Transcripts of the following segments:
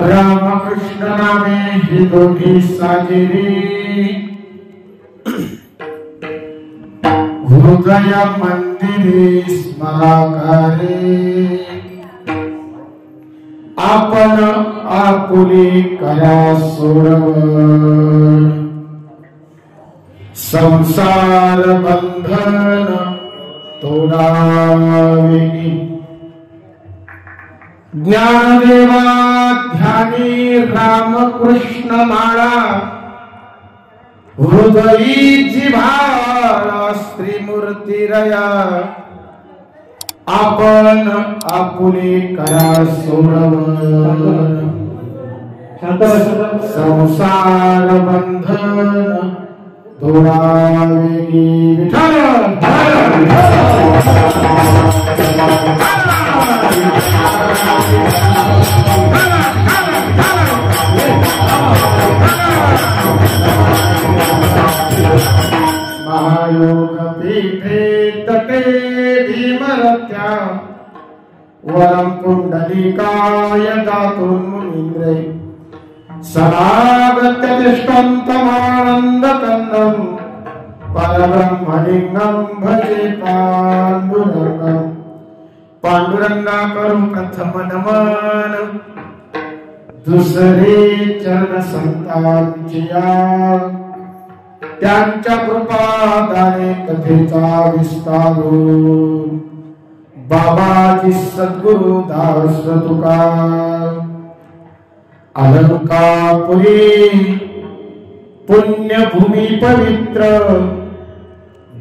रामकृष्ण नामे ही दोघी साजिरी हृदय मंदिरी स्मराकारे आपण आपुली करा सोडवण संसार बंधन तोडावे ज्ञानदेवा ध्यानी रामकृष्ण माळा हृदयी जिव्हाळा श्रीमूर्ती रया आपण आपुले करा सोडवण संसार बंधन तोडावे महायोग पीठे तटे भीमरत्या वरम पुंडलिकाय दातुं मुनीन्द्रे सदागत्य तिष्ठन्तमानन्दकन्दं परब्रह्मलिङ्गं भजे पाण्डुरङ्गं पांडुरंगा करू प्रथम नमन दुसरे चरण संतांची त्यांच्या कृपादाने कथेचा विस्तारू बाबाजी सद्गुरु दास तुकार अलंकापुरी पुण्यभूमी पवित्र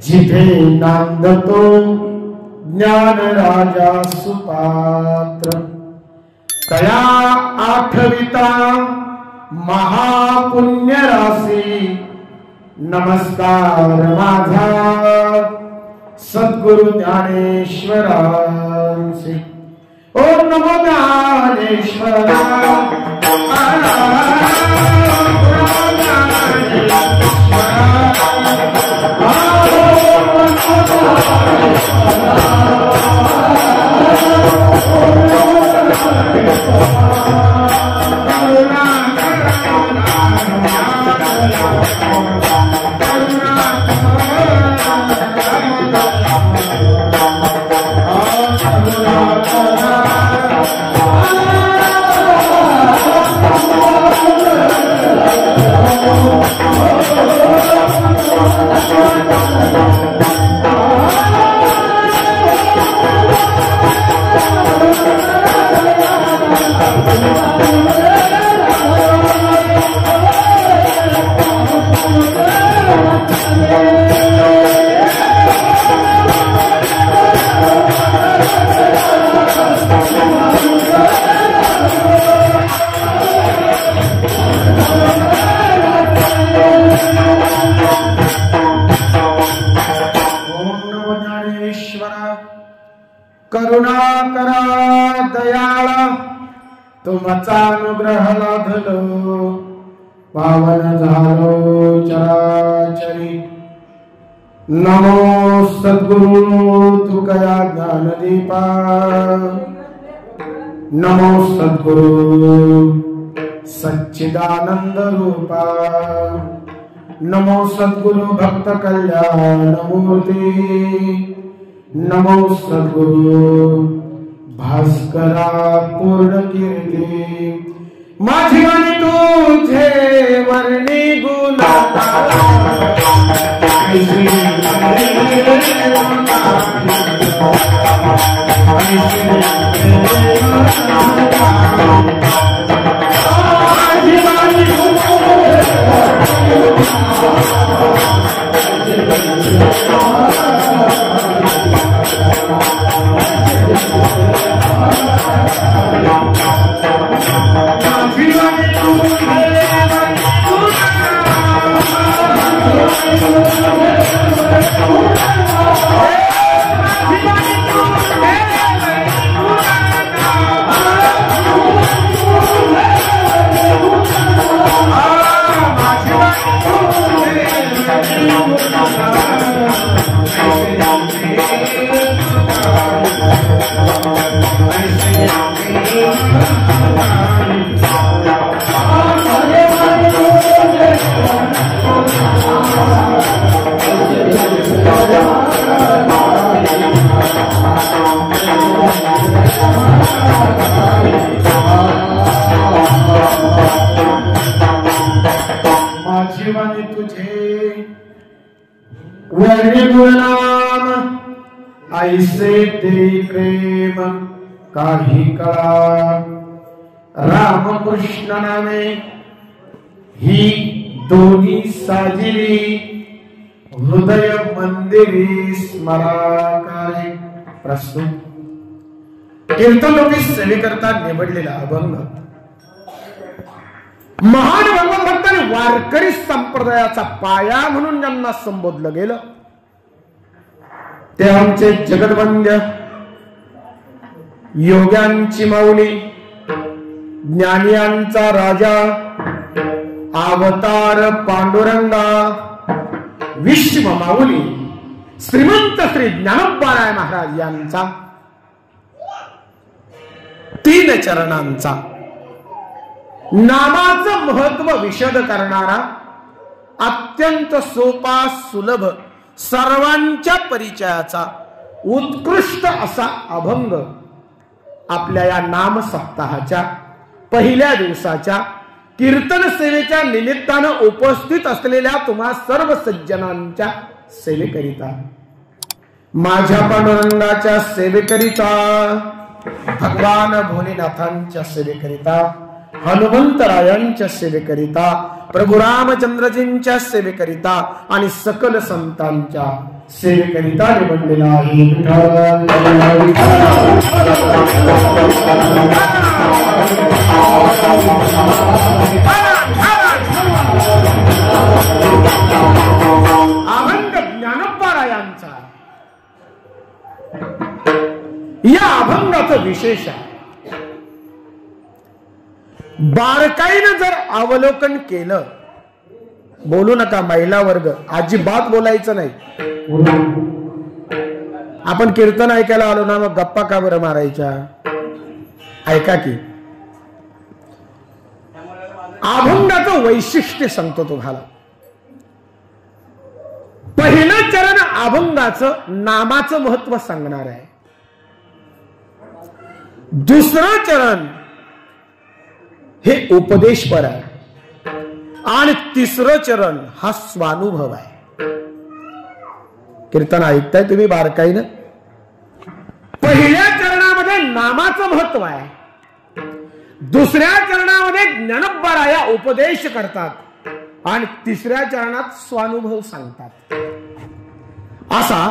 जिथे नांदतो ज्ञान राजा सुपात्र तया आठविता महापुण्य राशी नमस्कार माझा सद्गुरु ज्ञानेश्वरांचे ओम नमो ज्ञानेश्वरा करुणा करा दयाळा तुमचा अनुग्रह लाभलो पावन झालो चराचरी नमो सद्गुरु तुकया ज्ञानदीपा नमो सद्गुरु सच्चिदानंद रूपा नमो सद्गुरु भक्त कल्याण मूर्ति नमो सद्गुरु भास्करा पूर्ण कीर्ती माझी वाणी तुझे वर्णी गुणा I वर्णिगुणनाम ऐसे ते प्रेम काही कळा रामकृष्ण नामे ही दोन्ही साजिरी हृदय मंदिरी स्मराकारे. प्रस्तुत कीर्तनरूपी सेवेकरता निवडलेला अभंग महान भगवत आणि वारकरी संप्रदायाचा पाया म्हणून ज्यांना संबोधलं गेलं ते आमचे जगदवंद्य योग्यांची माऊली ज्ञानियांचा राजा अवतार पांडुरंगा विश्व माऊली श्रीमंत श्री ज्ञानोबाराय महाराज यांचा 3 चरणांचा नामाचं महत्व विशद करणारा अत्यंत सोपा सुलभ सर्वांच्या परिचयाचा उत्कृष्ट असा अभंग आपल्या या नाम सप्ताहाच्या पहिल्या दिवसाच्या कीर्तन सेवेच्या निमित्तानं उपस्थित असलेल्या तुम्हा सर्व सज्जनांच्या सेवेकरिता माझ्या पांडुरंगाच्या सेवेकरिता भगवान भोलेनाथांच्या सेवेकरिता हनुमंतरायांच्या सेवेकरिता प्रभू रामचंद्रजींच्या सेवेकरिता आणि सकल संतांच्या सेवेकरिता निवडलेला आहे. अभंग ज्ञानोबारायांचा. या अभंगाचं विशेष आहे बारकाईनं जर अवलोकन केलं. बोलू नका महिला वर्ग, अजिबात बोलायचं नाही. आपण कीर्तन ऐकायला आलो ना मग गप्पा का बरं मारायच्या. ऐका की अभंगाचं वैशिष्ट्य सांगतो तुम्हाला. पहिलं चरण अभंगाचं नामाचं महत्व सांगणार आहे. दुसरं चरण हे उपदेशपर आहे आणि तिसरं चरण हा स्वानुभव आहे. कीर्तन ऐकताय तुम्ही बारकाईनं. पहिल्या चरणामध्ये नामाचं महत्व आहे. दुसऱ्या चरणामध्ये ज्ञानोबाराया उपदेश करतात आणि तिसऱ्या चरणात स्वानुभव सांगतात. असा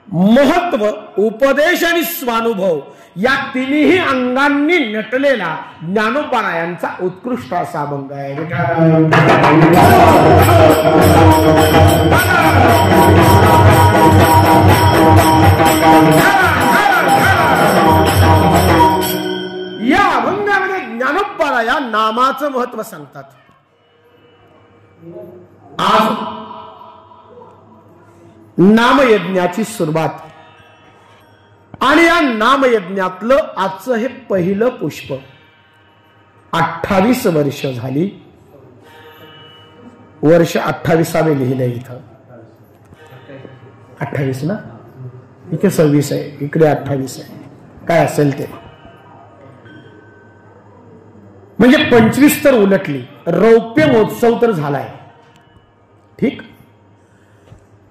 महत्व उपदेश आणि स्वानुभव या तिन्ही अंगांनी नटलेला ज्ञानोबारायांचा उत्कृष्ट असा अभंग आहे. या अभंगामध्ये ज्ञानोबाराया नामाचं महत्व सांगतात. आज नामयज्ञाची सुरुवात आणि या नामयज्ञातलं आजचं हे पहिलं पुष्प. 28 वर्ष झाली. वर्ष 28वे लिहिलंय इथं. 28 ना, इथे 26 आहे, इकडे 28 आहे. काय असेल ते म्हणजे 25 तर उलटली. रौप्य महोत्सव तर झालाय. ठीक.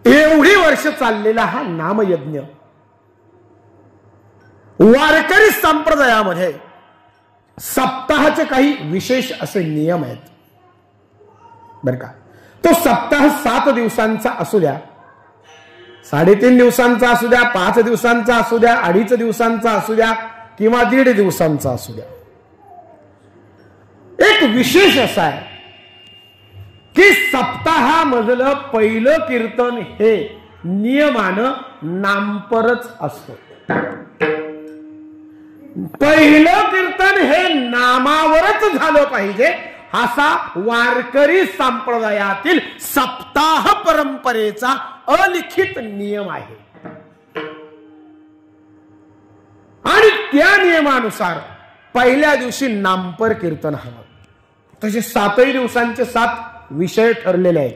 एवढी वर्ष चाललेला हा नामयज्ञ वारकरी संप्रदायामध्ये सप्ताहाचे काही विशेष असे नियम आहेत बर का. तो सप्ताह 7 दिवसांचा असू द्या, 3.5 दिवसांचा असू द्या, 5 दिवसांचा असू द्या, 2.5 दिवसांचा असू द्या किंवा 1.5 दिवसांचा असू द्या. एक विशेष असा आहे की सप्ताहामधलं पहिलं कीर्तन हे नियमानं नामपरच असतं. पहिलं कीर्तन हे नामावरच झालं पाहिजे असा वारकरी संप्रदायातील सप्ताह परंपरेचा अलिखित नियम आहे. आणि त्या नियमानुसार पहिल्या दिवशी नामपर कीर्तन हवं. तसे 7 दिवसांचे 7 विषय ठरलेले आहेत.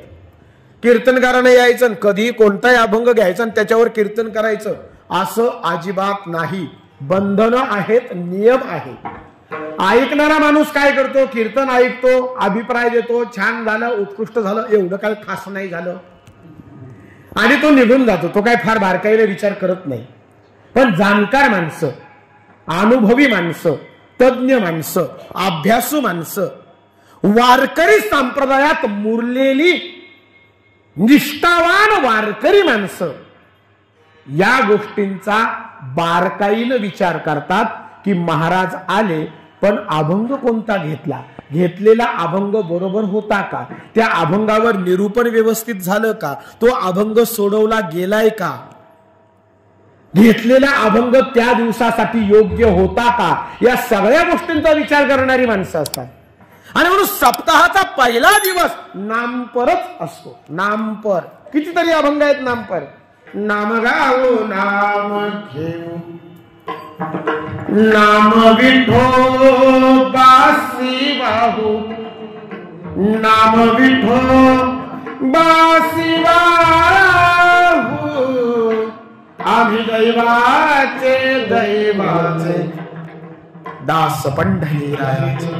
कीर्तनकाराने यायचं, कधी कोणताही अभंग घ्यायचा आणि त्याच्यावर कीर्तन करायचं असं अजिबात नाही. बंधनं आहेत, नियम आहे. ऐकणारा माणूस काय करतो, कीर्तन ऐकतो, अभिप्राय देतो, छान झालं, उत्कृष्ट झालं, एवढं काय खास नाही झालं. आणि तो निघून जातो. तो काय फार बारकाईने विचार करत नाही. पण जाणकार माणसं, अनुभवी माणसं, तज्ञ माणसं, अभ्यासू माणसं, वारकरी संप्रदायात मुरलेली निष्ठावान वारकरी माणसं या गोष्टींचा बारकाईनं विचार करतात की महाराज आले पण अभंग कोणता घेतला, घेतलेला अभंग बरोबर होता का, त्या अभंगावर निरूपण व्यवस्थित झालं का, तो अभंग सोडवला गेलाय का, घेतलेला अभंग त्या दिवसासाठी योग्य होता का, या सगळ्या गोष्टींचा विचार करणारी माणसं असतात. आणि म्हणून सप्ताहाचा पहिला दिवस नामपरच असतो. नामपर कितीतरी अभंग आहेत. नामपर नाम गावो नाम घेऊ, नाम विठो बासी वाहू, नाम विठो बासी वाहू, आम्ही दैवाचे दैवाचे दास पंढरीरायाचे.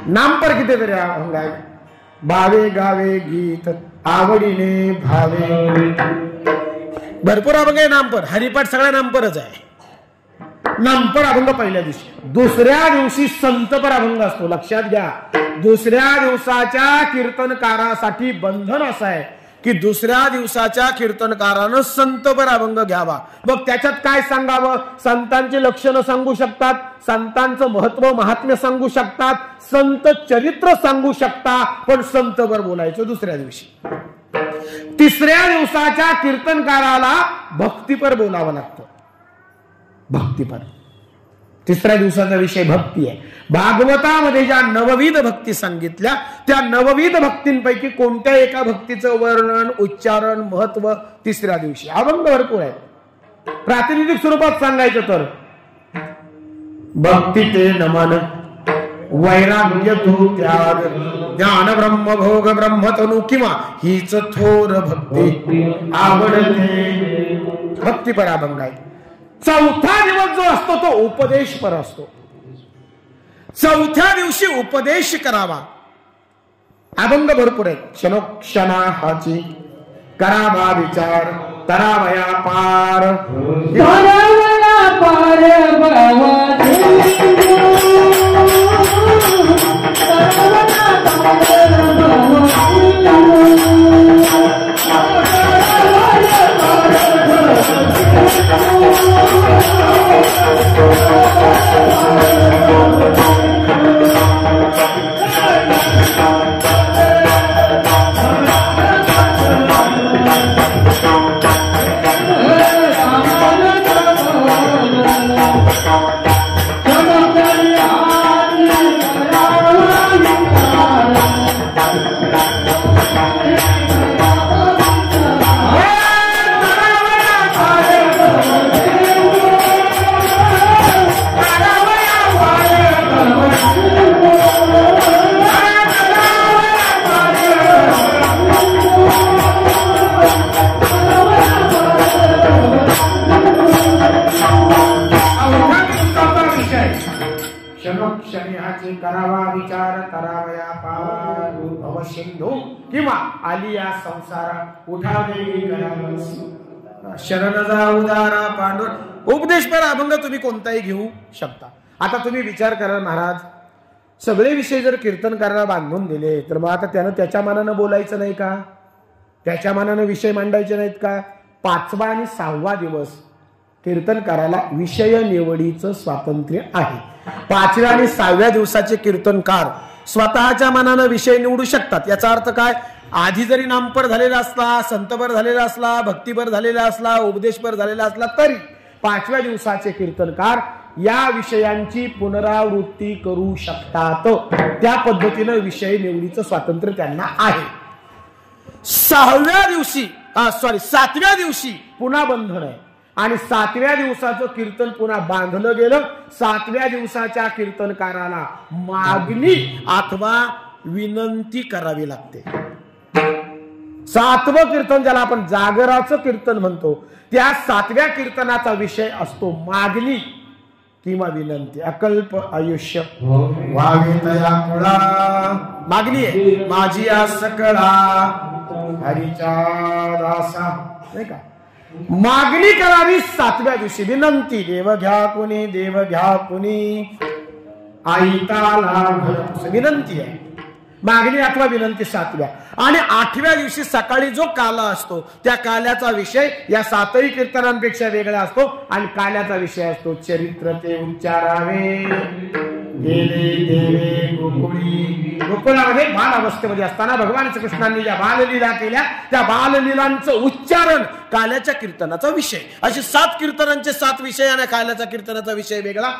नामपर कितीतरी अभंग आहे. भावे गावे गीत आवडीने भावे, भरपूर अभंग आहे. नामपर हरिपाठ सगळ्या नामपरच आहे. नामपर अभंग पहिल्या दिवशी. दुसऱ्या दिवशी संतपर अभंग असतो. लक्षात घ्या, दुसऱ्या दिवसाच्या कीर्तनकारासाठी बंधन असं आहे की दुसऱ्या दिवसाच्या कीर्तनकारानं संतपर अभंग घ्यावा. मग त्याच्यात काय सांगावं, संतांची लक्षणं सांगू शकतात, संतांचं महत्व महात्म्य सांगू शकतात, संत चरित्र सांगू शकता, पण संतपर बोलायचं दुसऱ्या दिवशी. तिसऱ्या दिवसाच्या कीर्तनकाराला भक्तीपर बोलावं लागतं. भक्तीपर तिसऱ्या दिवसाचा विषय भक्ती आहे. भागवतामध्ये ज्या नवविध भक्ती सांगितल्या त्या नवविध भक्तींपैकी कोणत्या एका भक्तीचं वर्णन, उच्चारण, महत्व तिसऱ्या दिवशी. अभंग भरपूर आहे. प्रातिनिधिक स्वरूपात सांगायचं तर भक्ती ते नमन, वैराग्य तो त्याग, ज्ञान ब्रह्म भोग ब्रह्मतनु, किंवा हीच थोर भक्ती आवडते. भक्तीपर अभंग आहे. चौथा दिवस जो असतो तो उपदेशपर असतो. चौथ्या दिवशी उपदेश करावा. अभंग भरपूर आहेत. क्षणोक्षणा हाची करावा विचार, करावया पार, करावा विचार, करावया पार, भवसिंधू, किंवा आलिया संसारा उठावे शरण जा उदारा पांडुर. उपदेशपर अभंग तुम्ही कोणताही घेऊ शकता. आता तुम्ही विचार करा, महाराज सगळे विषय जर कीर्तनकाराला बांधून दिले तर मग आता त्यानं त्याच्या मनानं बोलायचं नाही का, त्याच्या मनानं विषय मांडायचे नाहीत का. 5वा आणि 6वा दिवस कीर्तनकाराला विषय निवडीचं स्वातंत्र्य आहे. 5व्या आणि 6व्या दिवसाचे कीर्तनकार स्वतःच्या मनानं विषय निवडू शकतात. याचा अर्थ काय, आधी जरी नामपर झालेला असला, संतपर झालेला असला, भक्तीपर झालेला असला, उपदेशपर झालेला असला तरी 5व्या दिवसाचे कीर्तनकार या विषयांची पुनरावृत्ती करू शकतात. त्या पद्धतीनं विषय निवडीचं स्वातंत्र्य त्यांना आहे. 7व्या दिवशी पुन्हा बंधन आहे आणि 7व्या दिवसाचं कीर्तन पुन्हा बांधलं गेलं. 7व्या दिवसाच्या कीर्तनकाराला मागणी अथवा विनंती करावी लागते. 7वं कीर्तन ज्याला आपण जागराचं कीर्तन म्हणतो त्या 7व्या कीर्तनाचा विषय असतो मागणी किंवा विनंती. अकल्प आयुष्य व्हावे तया मुळा, मागणी आहे माझी आस कळा, हरीच्या दासा, नाही का? मागणी करावी 7व्या दिवशी, विनंती देव घ्या कुणी, देव घ्या कुणी, आईता लाभ, विनंती आहे, मागणी अथवा विनंती 7व्या. आणि 8व्या दिवशी सकाळी जो काला असतो त्या काल्याचा विषय या 7ही कीर्तनांपेक्षा वेगळा असतो. आणि काल्याचा विषय असतो चरित्र ते उच्चारावे गेले देवे गोकुळी. गोकुळामध्ये बाल अवस्थेमध्ये असताना भगवान श्रीकृष्णांनी ज्या बाललीला केल्या त्या बाललीलांचं उच्चारण काल्याच्या कीर्तनाचा विषय. अशी 7 कीर्तनांचे 7 विषय आणि काल्याच्या कीर्तनाचा विषय वेगळा,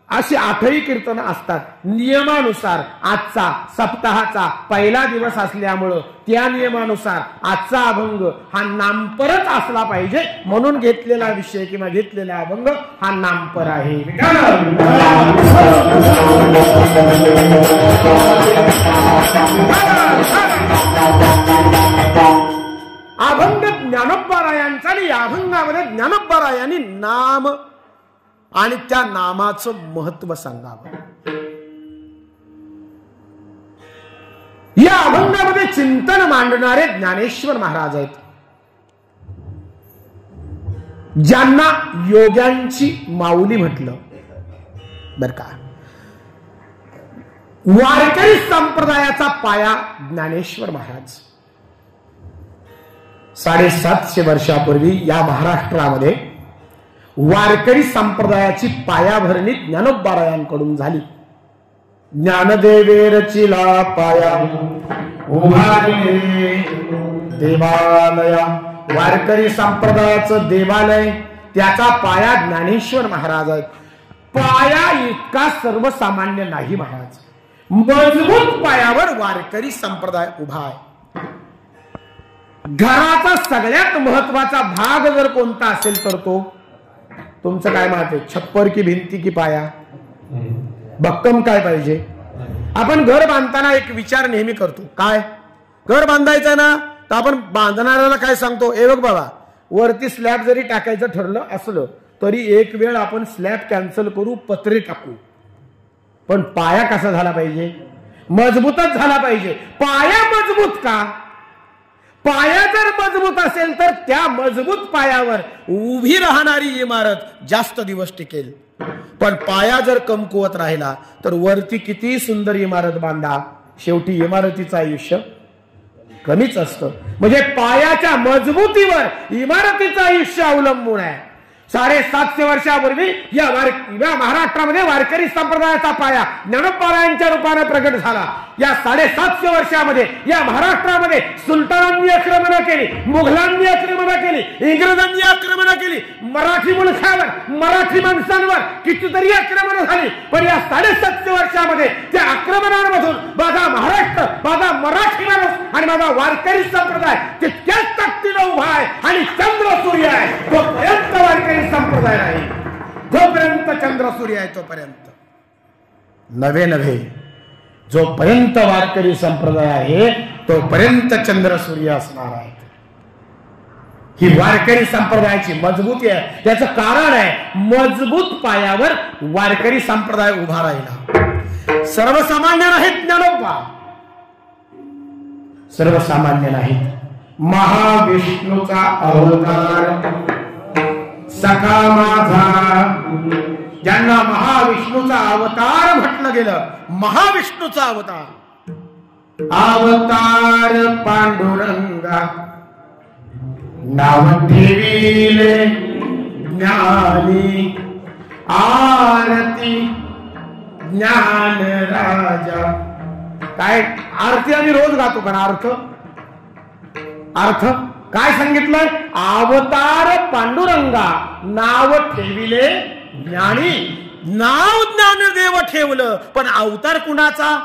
अशी 8ही कीर्तन असतात. नियमानुसार आजचा सप्ताहाचा पहिला दिवस असल्यामुळं त्या नियमानुसार आजचा अभंग हा नामपरच असला पाहिजे, म्हणून घेतलेला विषय किंवा घेतलेला अभंग हा नामपर आहे. अभंग ज्ञानोबारायांचा, आणि या अभंगामध्ये ज्ञानोबारायांनी नाम आणि त्या नामाचं महत्व सांगावं. या अभंगामध्ये चिंतन मांडणारे ज्ञानेश्वर महाराज आहेत, ज्यांना योग्यांची माऊली म्हटलं बर का. वारकरी संप्रदायाचा पाया ज्ञानेश्वर महाराज. 750 वर्षापूर्वी या महाराष्ट्रामध्ये वारकरी संप्रदायाची पायाभरणी ज्ञानोबारायांकडून झाली. ज्ञानदेवे रचिला पाया उभारले देवालया. वारकरी संप्रदायाचं देवालय, त्याचा पाया ज्ञानेश्वर महाराज आहेत. पाया इतका सर्वसामान्य नाही महाराज, मजबूत पायावर वारकरी संप्रदाय उभा आहे. घराचा सगळ्यात महत्वाचा भाग जर कोणता असेल तर तो, तुमचं काय मत आहे? छप्पर की भिंती की पाया? भक्कम काय पाहिजे? आपण घर बांधताना एक विचार नेहमी करतो, काय घर बांधायचं ना तर आपण बांधणाऱ्याला काय सांगतो, ए बघ बाबा, वरती स्लॅब जरी टाकायचं ठरलं असलं तरी एक वेळ आपण स्लॅब कॅन्सल करू, पत्रे टाकू, पण पाया कसा झाला पाहिजे? मजबूतच झाला पाहिजे. पाया मजबूत का? पाया जर मजबूत असेल तर त्या मजबूत पायावर उभी राहणारी इमारत जास्त दिवस टिकेल. पण पाया जर कमकुवत राहिला तर वरती किती सुंदर इमारत बांधा, शेवटी इमारतीचं आयुष्य कमीच असतं. म्हणजे पायाच्या मजबूतीवर इमारतीचं आयुष्य अवलंबून आहे. 750 वर्षापूर्वी या महाराष्ट्रामध्ये वारकरी संप्रदायाचा पाया ज्ञानोबारायांच्या रूपाने प्रगट झाला. या 750 वर्षामध्ये या महाराष्ट्रामध्ये सुलतानांनी आक्रमण केली, मुघलांनी आक्रमण केली, इंग्रजांनी आक्रमण केली, मराठी मुलखावर, मराठी माणसांवर कितीतरी आक्रमण झाली. पण या 750 वर्षामध्ये त्या आक्रमणांमधून माझा महाराष्ट्र, माझा मराठी माणूस आणि माझा वारकरी संप्रदाय तितक्याच ताकदीने उभा आहे आणि चंद्र सूर्य आहे. तोपर्यंत वारकरी संप्रदाय नाही, जोपर्यंत चंद्र सूर्य आहे तोपर्यंत नव्हे नव्हे. जोपर्यंत वारकरी संप्रदाय आहे तोपर्यंत चंद्र सूर्य असणार आहे. ही वारकरी संप्रदायाची मजबूती आहे. त्याचं कारण आहे मजबूत पायावर वारकरी संप्रदाय उभा राहिला. सर्वसामान्य नाहीत ज्ञानोबा, सर्वसामान्य नाहीत. महाविष्णूचा अवतार सखा माझा, ज्यांना महाविष्णूचा अवतार म्हटलं गेलं, महाविष्णूचा अवतार, अवतार पांडुरंगा नाव ठेविले ज्ञानी, आरती ज्ञान राजा. काय आरती आम्ही रोज गातो, पण अर्थ काय सांगितलं? अवतार पांडुरंगा नाव ठेविले ज्ञानी. नाव ज्ञानदेव ठेवलं, पण अवतार कुणाचा?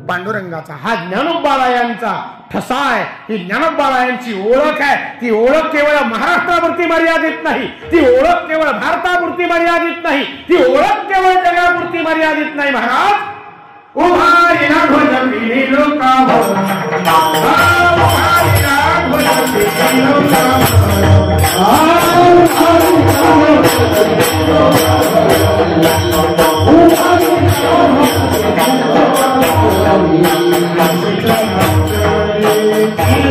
पांडुरंगाचा. हा ज्ञानोबारायांचा ठसा आहे, ही ज्ञानोबारायांची ओळख आहे. ती ओळख केवळ महाराष्ट्रापुरती मर्यादित नाही, ती ओळख केवळ भारतापुरती मर्यादित नाही, ती ओळख केवळ जगापुरती मर्यादित नाही. महाराज उभारिला ध्वज पिली लोका, Thank you.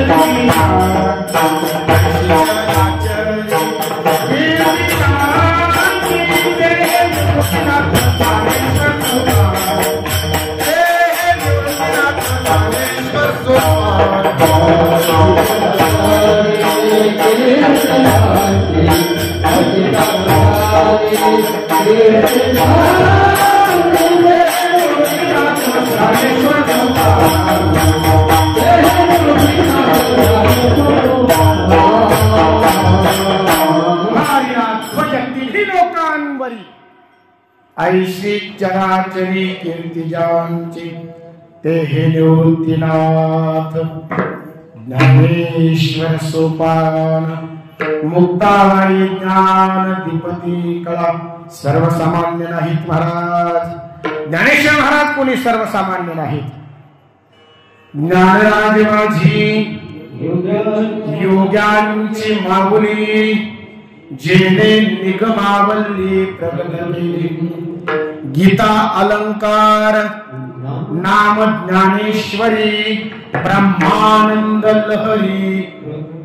साचरी कीर्तिजांची ते हे निवृत्तीनाथ ज्ञानेश्वर सोपान मुक्ताबाई ज्ञान दीपती कळा सर्वसामान्य नाहीत महाराज। ज्ञानेश्वर महाराज कोणी सर्वसामान्य नाहीत। ज्ञानराज माझी योग्यांची माऊली जेने निगमावल्ली प्रगट केली। गीता अलंकार नाम ज्ञानेश्वरी ब्रह्मानंद लहरी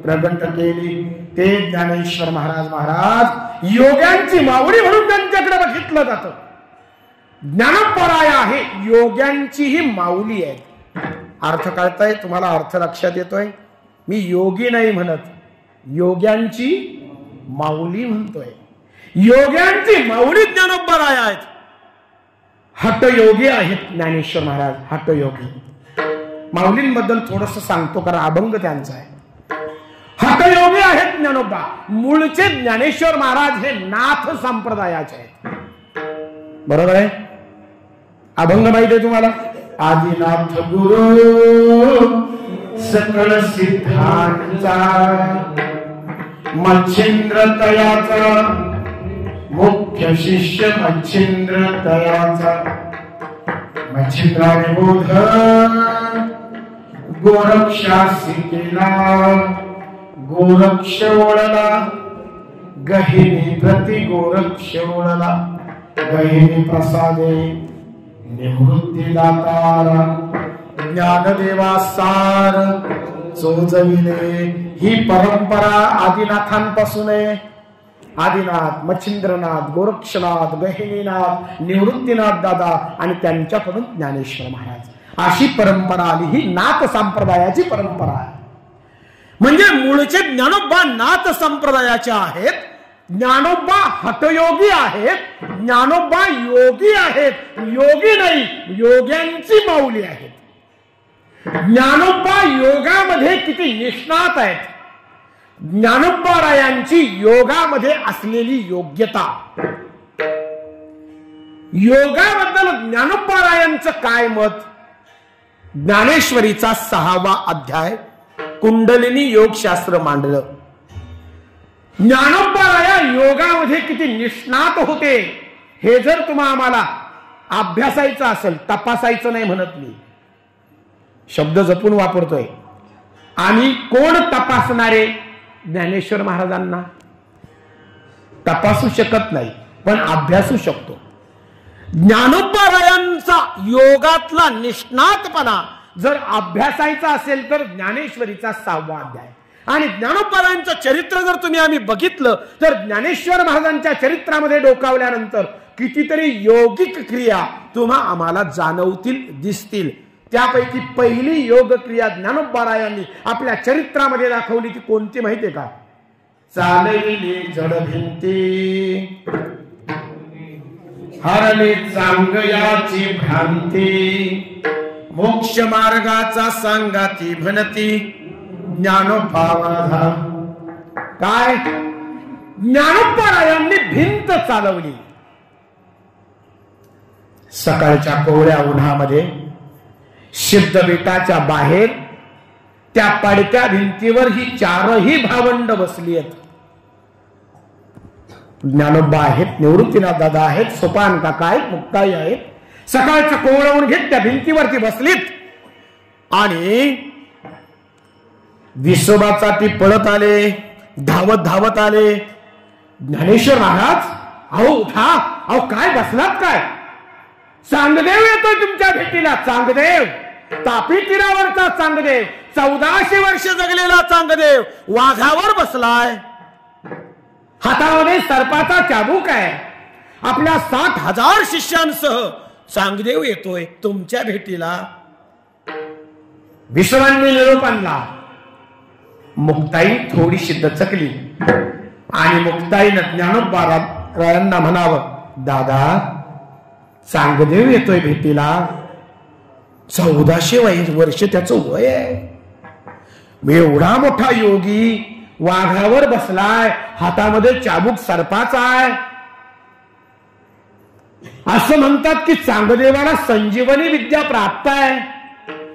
प्रगट केली। ते ज्ञानेश्वर महाराज योग्यांची माऊली म्हणून त्यांच्याकडे बघितलं जातं। ज्ञानोपराय आहे, योग्यांची ही माऊली आहे। अर्थ कळताय तुम्हाला? अर्थ लक्षात येतोय? मी योगी नाही म्हणत, योग्यांची माऊली म्हणतोय। योग्यांची माऊली ज्ञानोपराय आहेत। हठयोगी आहेत ज्ञानेश्वर महाराज, हठयोगी। माऊलींबद्दल थोडस सांगतो कारण अभंग त्यांचा आहे। हठयोगी आहेत ज्ञानोबा। मूळचे ज्ञानेश्वर महाराज हे नाथ संप्रदायाचे आहेत, बरोबर आहे? अभंग माहिती आहे तुम्हाला? आदिनाथ गुरु सकळ सिद्धांचा मच्छिंद्र तयाचा मुख्य शिष्य मच्छिंद्र तयाचा। मच्छिंद्राने बोध गोरक्षासी केला गोरक्ष ओळला गहिनी प्रति गोरक्ष ओळला गहिनी प्रसादे निवृत्ती दातारा ज्ञानदेवा सार चोजविले। ही परंपरा आदिनाथांपासून आहे। आदिनाथ, मच्छिंद्रनाथ, गोरक्षनाथ, गहिनीनाथ, निवृत्तीनाथ दादा आणि त्यांच्याकडून ज्ञानेश्वर महाराज, अशी परंपरा आली। ही नाथ संप्रदायाची परंपरा आहे। म्हणजे मूळचे ज्ञानोबा नाथ संप्रदायाचे आहेत। ज्ञानोबा हठयोगी आहेत, ज्ञानोबा योगी आहेत। योगी नाही, योग्यांची माऊली आहेत। ज्ञानोबा योगामध्ये किती निष्णात आहेत। ज्ञानोबारायांची योगामध्ये असलेली योग्यता। योगाबद्दल ज्ञानोबारायांचं काय मत? ज्ञानेश्वरीचा 6वा अध्याय कुंडलिनी योगशास्त्र मांडलं। ज्ञानोबाराया योगामध्ये किती निष्णात होते हे जर तुम्हा आम्हाला अभ्यासायचं असेल, तपासायचं नाही म्हणत मी, शब्द जपून वापरतोय। आणि कोण तपासणारे? ज्ञानेश्वर महाराजांना तपासू शकत नाही पण अभ्यासू शकतो। ज्ञानोबारायांचा योगातला निष्णातपणा जर अभ्यासायचा असेल तर ज्ञानेश्वरीचा 6वा अध्याय। आणि ज्ञानोबारायांचं चरित्र जर तुम्ही आम्ही बघितलं तर ज्ञानेश्वर महाराजांच्या चरित्रामध्ये डोकावल्यानंतर कितीतरी योगिक क्रिया तुम्हा आम्हाला जाणवतील, दिसतील। त्यापैकी पहिली योग क्रिया ज्ञानोबारायांनी आपल्या चरित्रामध्ये दाखवली ती कोणती माहितीये का? चालविली जड भिंती हरली चांगयाची भ्रांती मोक्ष मार्गाचा सांगाती भनती ज्ञानोबाराधा। काय? ज्ञानोबारायांनी भिंत चालवली। सकाळच्या कोवळ्या उन्हामध्ये सिद्धपीठाच्या बाहेर त्या पडक्या भिंतीवर ही 4ही भावंड बसली आहेत। ज्ञानोबा आहेत, निवृत्तीनाथ दादा आहेत, सोपान काका आहेत, मुक्ताई आहेत। सकाळचं कोवळवून घेत त्या भिंतीवरती बसलीत आणि विसोबाचा ती पळत आले, धावत धावत आले। ज्ञानेश्वर महाराज, अहो उठा, अहो काय बसलात काय? चांगदेव येतोय तुमच्या भेटीला। चांगदेव, तापी तीरावरचा चांगदेव, 1400 वर्ष जगलेला चांगदेव वाघावर बसलाय। हातामध्ये सर्पाचा चाबूक आहे। आपल्या 60,000 शिष्यांसह चांगदेव येतोय तुमच्या भेटीला। विश्वांनी निरोप आणला। मुक्ताई थोडीशी दचकली आणि मुक्ताईनं ज्ञानोबारायांना म्हणावं, दादा चांगदेव येतोय भेटीला। 1400 वर्ष त्याचं वय आहे। एवढा मोठा योगी वाघावर बसलाय, हातामध्ये चाबूक सर्पाचा आहे। असं म्हणतात की चांगदेवाला संजीवनी विद्या प्राप्त आहे,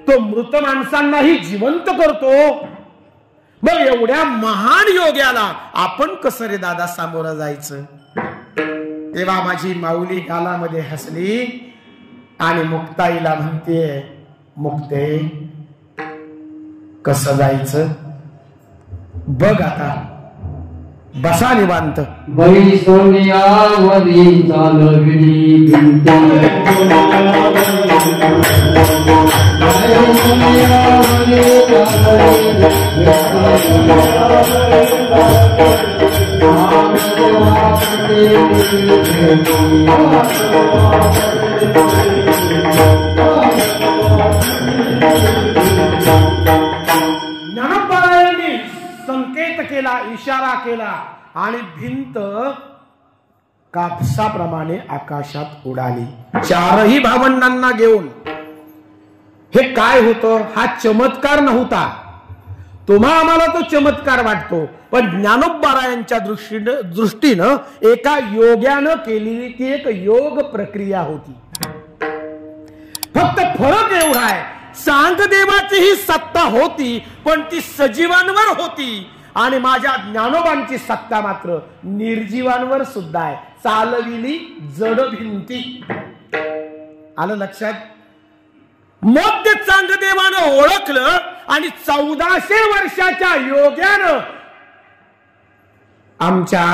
तो मृत माणसांनाही जिवंत करतो. मग एवढ्या महान योग्याला आपण कसं रे दादा सामोरं जायचं? तेव्हा माझी माऊली गालामध्ये हसली आणि मुक्ताईला म्हणते, मुक्ते कसं जायचं बघ आता, बसा निवांत. बळी सोनियावरी चालविली ज्ञानोबारायांनी संकेत केला, इशारा केला आणि भिंत कापसाप्रमाणे आकाशात उडाली. चारही भावंडांना घेऊन. हे काय होतं? हा चमत्कार नव्हता. तुम्हा आम्हाला तो चमत्कार वाटतो, पण ज्ञानोबारायांच्या दृष्टीनं एका योग्यानं केलेली ती एक योग प्रक्रिया होती. फक्त फरक एवढा आहे, चांगदेवाची ही सत्ता होती पण ती सजीवांवर होती आणि माझ्या ज्ञानोबांची सत्ता मात्र निर्जीवांवर सुद्धा आहे. चालविली जड भिंती. आलं लक्षात? मग ते चांगदेवानं ओळखलं आणि 1400 वर्षाच्या योग्यानं आमच्या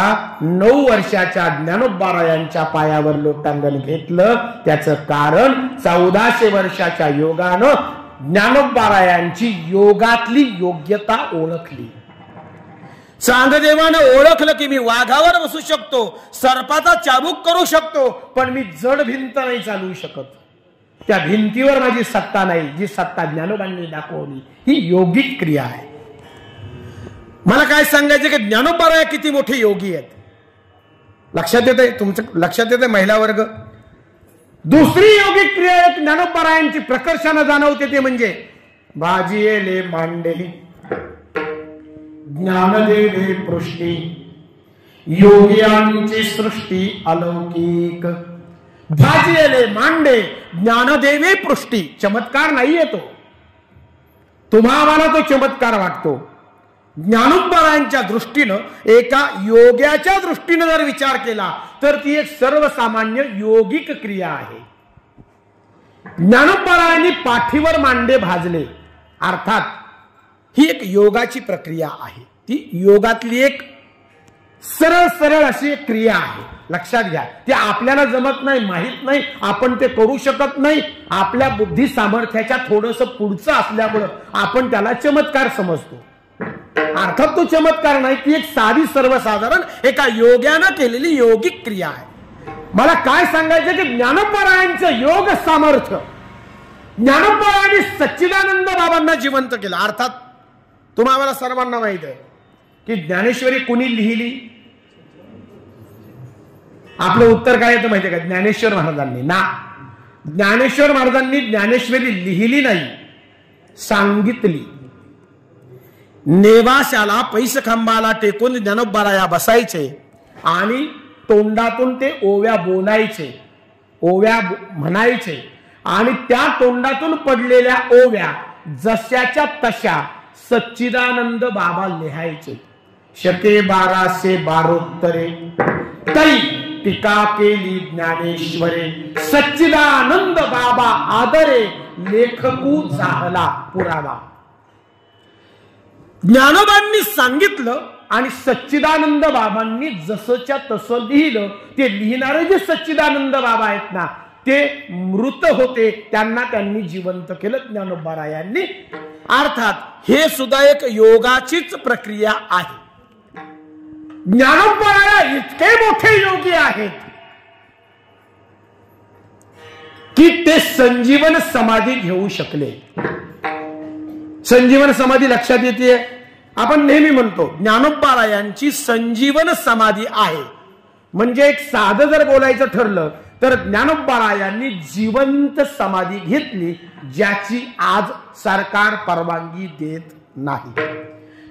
9 वर्षाच्या ज्ञानोबारायांच्या पायावर लोटांगण घेतलं. त्याचं कारण 1400 वर्षाच्या योगानं ज्ञानोबारायांची योगातली योग्यता ओळखली. चांगदेवानं ओळखलं की मी वाघावर बसू शकतो, सर्पाचा चाबूक करू शकतो, पण मी जड भिंत नाही चालवू शकत. त्या भिंतीवर माझी सत्ता नाही. जी सत्ता ज्ञानोबांनी दाखवली ही योगिक क्रिया आहे. मला काय सांगायचं की ज्ञानोबाराय किती मोठे योगी आहेत. लक्षात येते? तुमचं लक्षात येते महिला वर्ग? दुसरी योगिक क्रिया एक ज्ञानोबारायांची प्रकर्षानं जाणवते, ते म्हणजे भाजिये मांडे ज्ञानदेवे पृष्टी योगियांची सृष्टी अलौकिक. भाजिये मांडे ज्ञानदेवे पृष्टी. चमत्कार नाही येतो, तुम्हा आम्हाला तो चमत्कार वाटतो. ज्ञानोबारायांच्या दृष्टीनं एका योग्याच्या दृष्टीनं जर विचार केला तर ती एक सर्वसामान्य योगिक क्रिया आहे. ज्ञानोबारायांनी पाठीवर मांडे भाजले, अर्थात ही एक योगाची प्रक्रिया आहे. ती योगातली एक सरळ सरळ अशी एक क्रिया आहे. लक्षात घ्या, ते आपल्याला जमत नाही, माहित नाही, आपण ते करू शकत नाही. आपल्या बुद्धी सामर्थ्याच्या थोडंसं पुढचं असल्यामुळं आपण त्याला चमत्कार समजतो. अर्थात तो चमत्कार नाही, ती एक साधी सर्वसाधारण एका योग्यानं केलेली योगिक क्रिया आहे. मला काय सांगायचं की ज्ञानोबारायांचं योग सामर्थ्य, ज्ञानोबारायांनी सच्चिदानंद बाबांना जिवंत केलं. अर्थात तुम्हाला सर्वांना माहित आहे की ज्ञानेश्वरी कुणी लिहिली? आपलं उत्तर काय येतं माहितीये का? ज्ञानेश्वर महाराजांनी ना. ज्ञानेश्वर महाराजांनी ज्ञानेश्वरी लिहिली नाही, सांगितली. नेवाशाला पैसखांबाला टेकून ज्ञानोबाराया बसायचे आणि तोंडातून ते ओव्या बोलायचे, ओव्या म्हणायचे आणि त्या तोंडातून पडलेल्या ओव्या जशाच्या तशा सच्चिदानंद बाबा लिहायचे. शके 1212 तरी टीका केली ज्ञानेश्वरे, सच्चिदानंद बाबा आदरे लेखकू चाहला पुरावा. ज्ञानोबांनी सांगितलं आणि सच्चिदानंद बाबांनी जसंच्या तसं लिहिलं. ते लिहिणारे जे सच्चिदानंद बाबा आहेत ना, ते मृत होते, त्यांना त्यांनी जिवंत केलं ज्ञानोबारायांनी. अर्थात हे सुद्धा एक योगाचीच प्रक्रिया आहे. ज्ञानोबाराया इतके मोठे योगी आहेत की ते संजीवन समाधी घेऊ शकले. संजीवन समाधी लक्षात येते? आपण नेहमी म्हणतो ज्ञानोबारायांची संजीवन समाधी आहे. म्हणजे एक साधं जर बोलायचं ठरलं तर ज्ञानोबारायांनी जिवंत समाधी घेतली, ज्याची आज सरकार परवानगी देत नाही.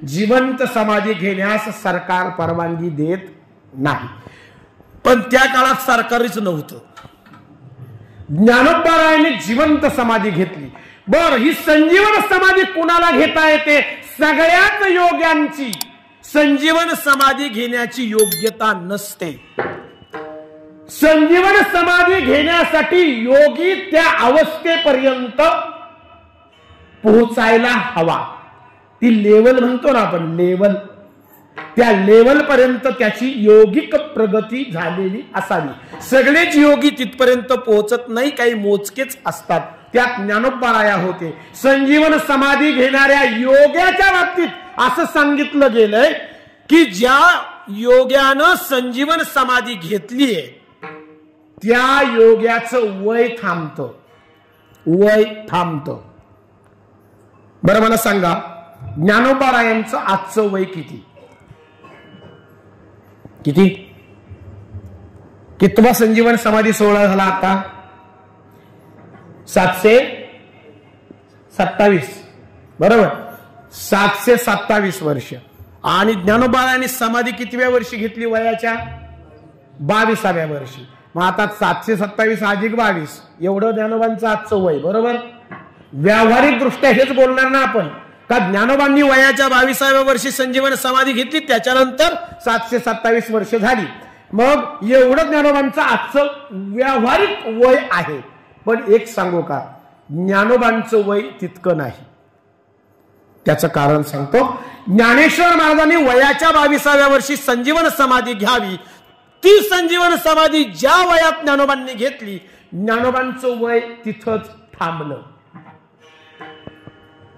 जिवंत समाधी घेण्यास सरकार परवानगी देत नाही. पण त्या काळात सरकारच नव्हतं. ज्ञानोबारायांनी जिवंत समाधी घेतली. बर, ही संजीवन समाधी कुणाला घेता येते? सगळ्याच योग्यांची संजीवन समाधी घेण्याची योग्यता नसते. संजीवन समाधी घेण्यासाठी योगी त्या अवस्थेपर्यंत पोहोचायला हवा. ती लेवल म्हणतो ना आपण, लेवल, त्या लेवल पर्यंत त्याची योगिक प्रगती झालेली असावी. सगळेच योगी तिथपर्यंत पोहोचत नाही, काही मोजकेच असतात. त्यात ज्ञानोबाराया होते. संजीवन समाधी घेणाऱ्या योग्याच्या बाबतीत असं सांगितलं गेलंय की ज्या योग्यानं संजीवन समाधी घेतलीये त्या योग्याचं वय थांबतं. वय थांबतं. बरं, मला सांगा, ज्ञानोबारायांचं आजचं वय किती? किती? कितवा संजीवन समाधी सोहळा झाला आता? 727. बरोबर, 727 वर्ष. आणि ज्ञानोबारायांनी समाधी कितव्या वर्षी घेतली? वयाच्या 22व्या वर्षी. मग आता 727 अधिक 22 एवढं ज्ञानोबांचं आजचं वय. बरोबर, व्यावहारिक दृष्ट्या हेच बोलणार ना आपण का ज्ञानोबांनी वयाच्या 22व्या वर्षी संजीवन समाधी घेतली, त्याच्यानंतर 727 वर्ष झाली. मग एवढं ज्ञानोबांचं आजचं व्यावहारिक वय आहे. पण एक सांगू का, ज्ञानोबांचं वय तितकं नाही. त्याचं कारण सांगतो. ज्ञानेश्वर महाराजांनी वयाच्या 22व्या वर्षी संजीवन समाधी घ्यावी. ती संजीवन समाधी ज्या वयात ज्ञानोबांनी घेतली, ज्ञानोबांचं वय तिथंच थांबलं.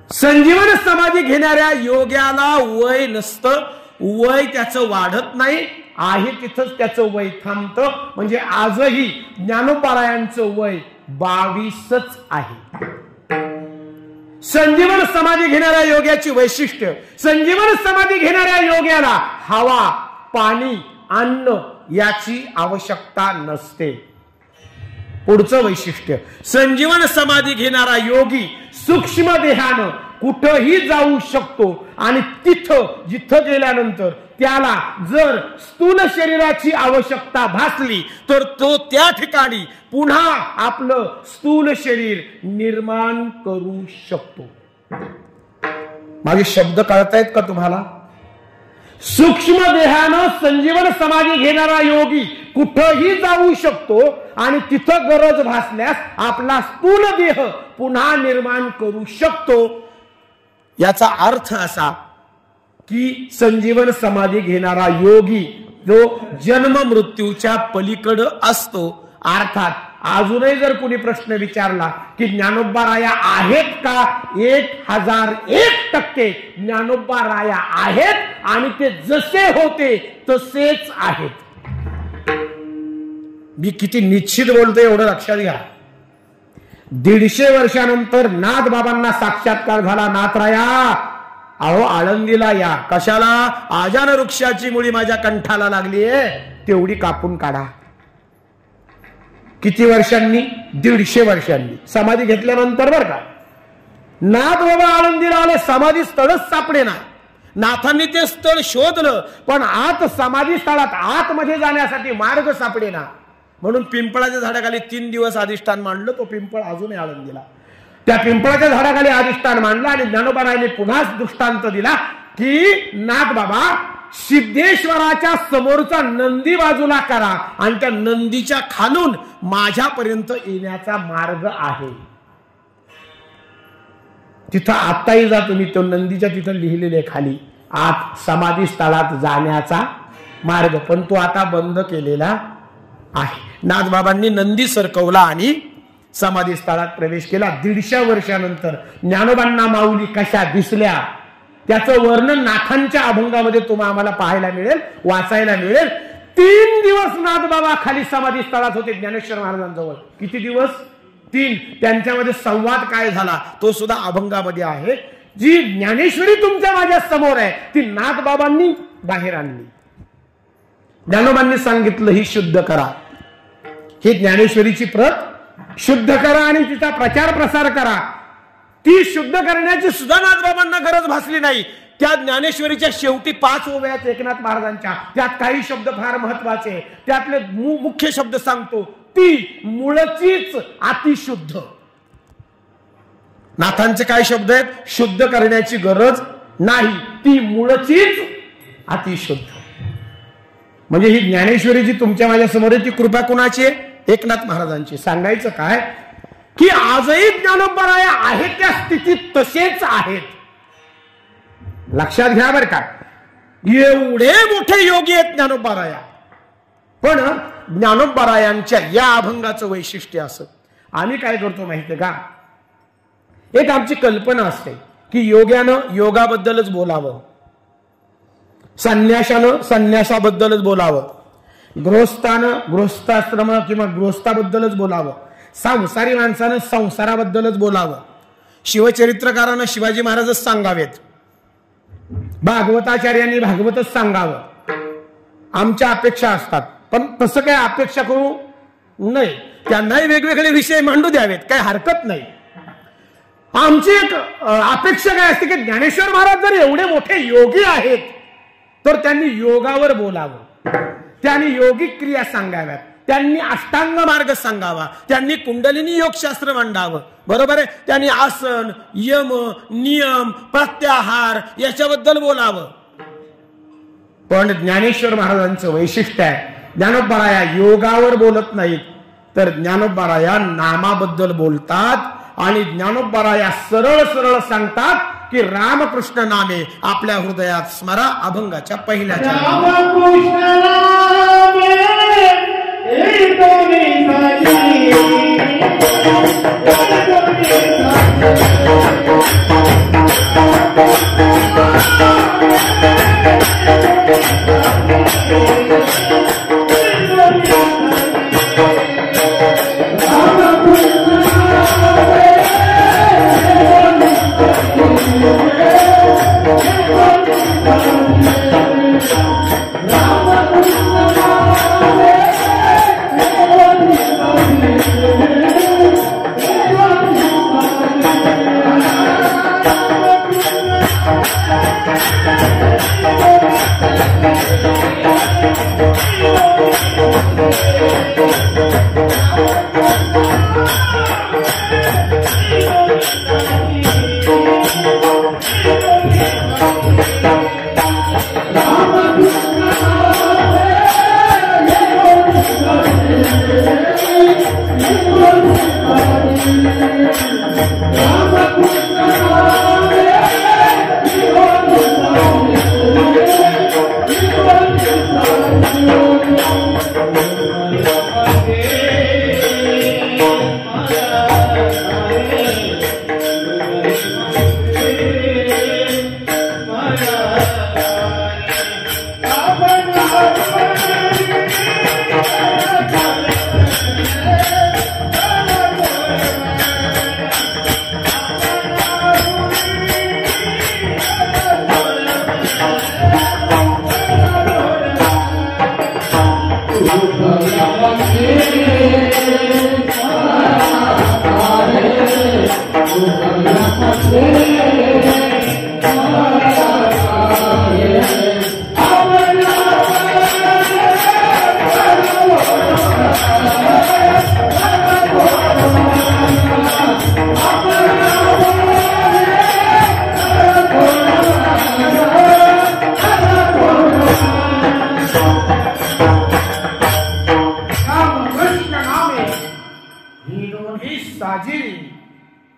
संजीवन समाधी घेणाऱ्या योग्याला वय नसतं, वय त्याचं वाढत नाही, आहे तिथंच त्याचं वय थांबतं. म्हणजे आजही ज्ञानोबारायांचं वय 22च आहे. संजीवन समाधी घेणाऱ्या योग्याची वैशिष्ट्य, संजीवन समाधी घेणाऱ्या योग्याला हवा, पाणी, अन्न याची आवश्यकता नसते. पुढचं वैशिष्ट्य, संजीवन समाधी घेणारा योगी सूक्ष्म देहानं कुठंही जाऊ शकतो आणि जिथं गेल्यानंतर त्याला जर स्थूल शरीराची आवश्यकता भासली तर तो त्या ठिकाणी पुन्हा आपलं स्थूल शरीर निर्माण करू शकतो. माझे शब्द कळतायत का तुम्हाला? सूक्ष्म देहानं संजीवन समाधी घेणारा योगी कुठंही जाऊ शकतो आणि तिथं गरज भासल्यास आपला स्थूल देह पुन्हा निर्माण करू शकतो. याचा अर्थ असा की संजीवन समाधी घेणारा योगी जो जन्म मृत्यूच्या पलीकडे असतो. अर्थात अजूनही जर कुणी प्रश्न विचारला की ज्ञानोबाराया आहेत का, 1001% ज्ञानोबाराया आहेत आणि ते जसे होते तसेच आहेत. मी किती निश्चित बोलतोय एवढं लक्षात घ्या. 150 वर्षानंतर नाथ बाबांना साक्षात्कार झाला. नाथराया, अहो आळंदीला या. कशाला? आजान वृक्षाची मुळी माझ्या कंठाला लागलीये, तेवढी कापून काढा. किती वर्षांनी? 150 वर्षांनी समाधी घेतल्यानंतर बरं का. नाथ बाबा आळंदीला आले, समाधी स्थळच सापडे ना. नाथांनी ते स्थळ शोधलं पण आत समाधी स्थळात आतमध्ये जाण्यासाठी मार्ग सापडे ना. म्हणून पिंपळाच्या झाडाखाली 3 दिवस अधिष्ठान मांडलं. तो पिंपळ अजूनही आळंदीला. त्या पिंपळाच्या झाडाखाली अधिष्ठान मांडलं आणि ज्ञानोबारायांनी पुन्हा दृष्टांत दिला की नाथ बाबा, सिद्धेश्वराच्या समोरचा नंदी बाजूला करा आणि त्या नंदीच्या खालून माझ्यापर्यंत येण्याचा मार्ग आहे. तिथं आताही जा तुम्ही, तो नंदीच्या तिथं लिहिलेले खाली आत समाधी स्थळात जाण्याचा मार्ग, पण तो आता बंद केलेला आहे. नाथ बाबांनी नंदी सरकवला आणि समाधी स्थळात प्रवेश केला. 150 वर्षानंतर ज्ञानोबांना माऊली कशा दिसल्या त्याचं वर्णन नाथांच्या अभंगामध्ये तुम्हाला आम्हाला पाहायला मिळेल, वाचायला मिळेल. 3 दिवस नाथ बाबा खाली समाधी स्थळात होते ज्ञानेश्वर महाराजांजवळ. किती दिवस? 3. त्यांच्यामध्ये संवाद काय झाला तो सुद्धा अभंगामध्ये आहे. जी ज्ञानेश्वरी तुमच्या माझ्या समोर आहे ती नाथ बाबांनी बाहेर आणली. ज्ञानोबांनी सांगितलं ही शुद्ध करा, ही ज्ञानेश्वरीची प्रत शुद्ध करा आणि तिचा प्रचार प्रसार करा. ती शुद्ध करण्याची सुद्धा नाथ बाबांना गरज भासली नाही. त्या ज्ञानेश्वरीच्या शेवटी 5 ओव्या एकनाथ महाराजांच्या, त्यात काही शब्द फार महत्वाचे. त्यातले मुख्य शब्द सांगतो. ती मूळचीच अतिशुद्ध. नाथांचे काय शब्द आहेत? शुद्ध करण्याची गरज नाही, ती मूळचीच अतिशुद्ध. म्हणजे ही ज्ञानेश्वरी जी तुमच्या माझ्या समोर आहे ती कृपा कुणाची आहे? एकनाथ महाराजांची. सांगायचं काय की आजही ज्ञानोबराया आहेत त्या स्थितीत तसेच आहेत. लक्षात घ्या बरं का, एवढे मोठे योगी आहेत ज्ञानोबराया, पण ज्ञानोबरायांच्या या अभंगाचं वैशिष्ट्य असं. आम्ही काय करतो माहितीये का, एक आमची कल्पना असते की योग्यानं योगाबद्दलच बोलावं, संन्याशानं संन्यासाबद्दलच बोलावं, गृहस्थानं गृहस्थाश्रम किंवा गृहस्थाबद्दलच बोलावं, संसारी माणसानं संसाराबद्दलच बोलावं, शिवचरित्रकारानं शिवाजी महाराजच सांगावेत, भागवताचार्यांनी भागवतच सांगावं. आमच्या अपेक्षा असतात, पण तसं काय अपेक्षा करू नये. त्यांनाही वेगवेगळे विषय मांडू द्यावेत, काही हरकत नाही. आमची एक अपेक्षा काय असते की ज्ञानेश्वर महाराज जर एवढे मोठे योगी आहेत तर त्यांनी योगावर बोलावं, त्यांनी योगिक क्रिया सांगाव्यात, त्यांनी अष्टांग मार्ग सांगावा, त्यांनी कुंडलिनी योगशास्त्र मांडावं. बरोबर आहे, त्यांनी आसन, यम, नियम, प्रत्याहार याच्याबद्दल बोलावं. पण ज्ञानेश्वर महाराजांचं वैशिष्ट्य आहे, ज्ञानोबराया योगावर बोलत नाहीत, तर ज्ञानोबराया नामाबद्दल बोलतात. आणि ज्ञानोबराया सरळ सरळ सांगतात की रामकृष्ण नामे आपल्या हृदयात स्मरा. अभंगाच्या पहिल्या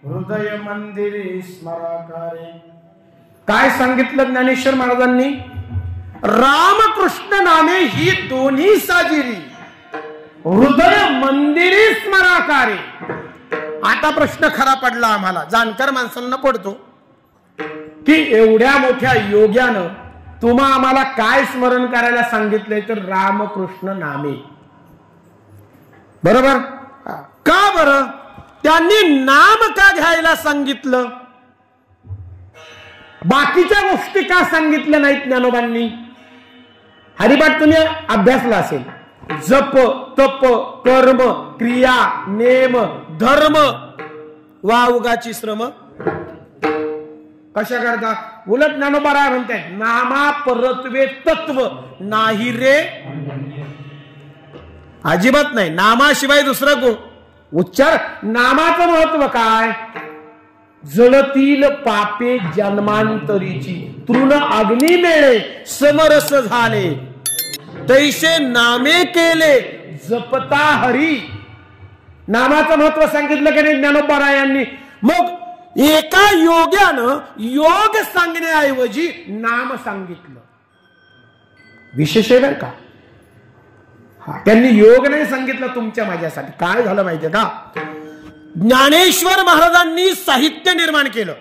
हृदय मंदिरी स्मराकारे. काय सांगितलं ज्ञानेश्वर महाराजांनी? रामकृष्ण नामे ही दोन्ही साजिरी, हृदय मंदिरी स्मराकारे. आता प्रश्न खरा पडला आम्हाला, जाणकार माणसांना पडतो की एवढ्या मोठ्या योग्यानं तुम्हा आम्हाला काय स्मरण करायला सांगितलंय? तर रामकृष्ण नामे. बरोबर का बरं? त्यांनी नाम का घ्यायला सांगितलं? बाकीच्या गोष्टी का सांगितल्या नाहीत ज्ञानोबांनी? हरिपाठ तुम्ही अभ्यासला असेल. जप, तप, कर्म, क्रिया, नेम, धर्म, वावगाची श्रम कशा करता? उलट ज्ञानोबा राय म्हणतात नामा परत्वे तत्व नाही रे. अजिबात नाही. नामाशिवाय दुसरं उच्चार. नामाचं महत्व काय? जळतील पापे जन्मांतरीची, तृण अग्नी मेळे समरस झाले, तैसे नामे केले जपता हरी. नामाचं महत्व सांगितलं की नाही ज्ञानोबारायांनी. मग एका योग्यानं योग सांगण्याऐवजी नाम सांगितलं. विशेष आहे का? त्यांनी योग नाही सांगितलं तुमच्या माझ्यासाठी. काय झालं माहितीये का? ज्ञानेश्वर महाराजांनी साहित्य निर्माण केलं,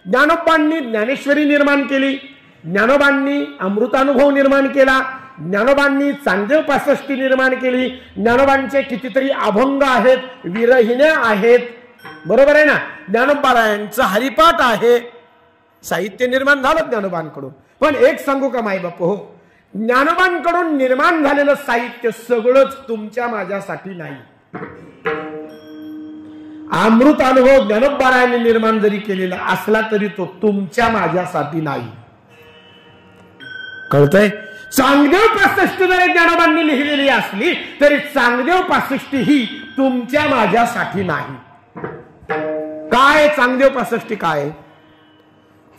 ज्ञानोबांनी ज्ञानेश्वरी निर्माण केली, ज्ञानोबांनी अमृतानुभव निर्माण केला, ज्ञानोबांनी चांगदेव 65 निर्माण केली, ज्ञानोबांचे कितीतरी अभंग आहेत, विरहिण्या आहेत, बरोबर आहे ना. ज्ञानोबारायांचं हरिपाठ आहे. साहित्य निर्माण झालं ज्ञानोबांकडून. पण एक सांगू का माई बापू, हो, ज्ञानोबांकडून निर्माण झालेलं साहित्य सगळंच तुमच्या माझ्यासाठी नाही. अमृत अनुभव ज्ञानोबारायांनी निर्माण जरी केलेला असला तरी तो तुमच्या माझ्यासाठी नाही. कळतंय? चांगदेव 65 जरी ज्ञानोबांनी लिहिलेली असली तरी चांगदेव 65 ही तुमच्या माझ्यासाठी नाही. काय चांगदेव 65 काय?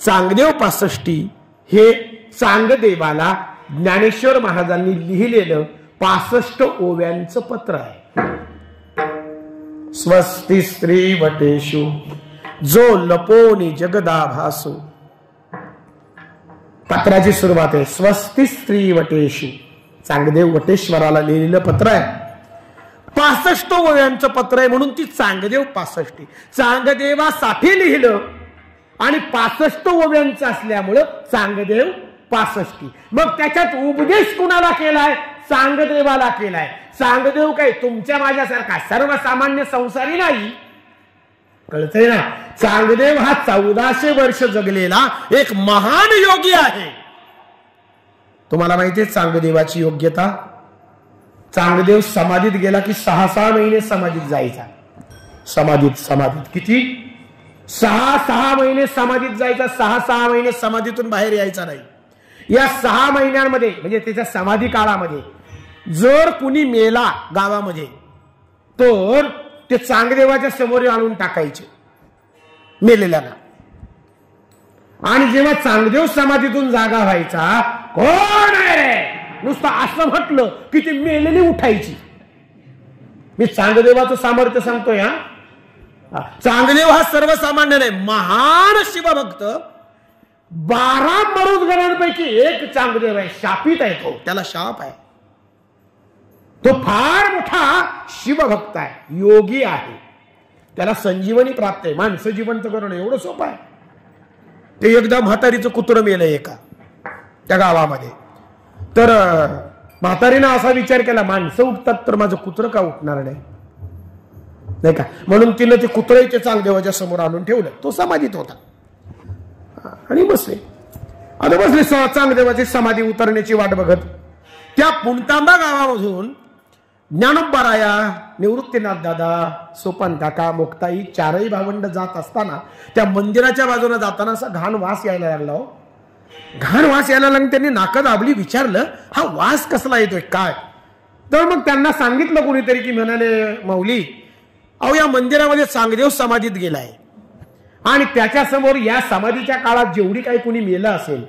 चांगदेव 65 हे चांगदेवाला ज्ञानेश्वर महाराजांनी लिहिलेलं 65 ओव्यांचं पत्र आहे. स्वस्ति स्त्री वटेषु जो लपोनी जगदाभासो. पत्राची सुरुवात आहे स्वस्ति स्त्री वटेषु. चांगदेव वटेश्वराला लिहिलेलं पत्र आहे. 65 ओव्यांचं पत्र आहे म्हणून ती चांगदेव 65. चांगदेवासाठी लिहिलं आणि 65 ओव्यांचं असल्यामुळं चांगदेव 65. मग त्याच्यात उपदेश कुणाला केलाय? चांगदेवाला केलाय. चांगदेव काय तुमच्या माझ्यासारखा सर्वसामान्य संसारी नाही. कळतंय ना? चांगदेव हा 1400 वर्ष जगलेला एक महान योगी आहे. तुम्हाला माहितीये चांगदेवाची योग्यता? चांगदेव समाधीत गेला की 6 महिने समाधीत जायचा. समाधीत किती? 6 महिने समाधीत जायचा. 6 महिने समाधीतून बाहेर यायचा नाही. या 6 महिन्यांमध्ये म्हणजे त्याच्या समाधी काळामध्ये जर कुणी मेला गावामध्ये तर ते चांगदेवाच्या समोर आणून टाकायचे मेलेल्याला. आणि जेव्हा चांगदेव समाधीतून जागा व्हायचा, कोण आहे नुसतं असं म्हटलं की ती मेलेली उठायची. मी चांगदेवाचं सामर्थ्य सांगतोय. चांगदेव हा सर्वसामान्य नाही, महान शिवभक्त. 12 मरुदगणांपैकी एक चांगदेव आहे. शापित आहे तो, त्याला शाप आहे. तो फार मोठा शिवभक्त आहे, योगी आहे. त्याला संजीवनी प्राप्त आहे. माणसं जिवंत करणं एवढं सोपं आहे. ते एकदा म्हातारीचं कुत्रं मेलं एका त्या गावामध्ये. तर म्हातारीनं असा विचार केला, माणसं उठतात तर माझं कुत्रं का उठणार नाही का? म्हणून तिनं ते कुत्रं ते चांगदेवाच्या समोर आणून ठेवलं. तो समाधीत होता आणि बसले. आता बसले चांगदेवाची समाधी उतरण्याची वाट बघत. त्या पुणतांबा गावामधून ज्ञानोबाराया, निवृत्तीनाथ दादा, सोपान काका, मुक्ताई 4ही भावंड जात असताना त्या मंदिराच्या बाजूने जाताना असा घाण वास यायला लागला. घाण वास यायला लागला. त्यांनी नाकं दाबली, विचारलं हा वास कसला येतोय काय? तर मग त्यांना सांगितलं कोणीतरी की म्हणाले, माऊली अहो या मंदिरामध्ये चांगदेव समाधीत गेलाय आणि त्याच्या समोर या समाधीच्या काळात जेवढी काही कोणी मेलं असेल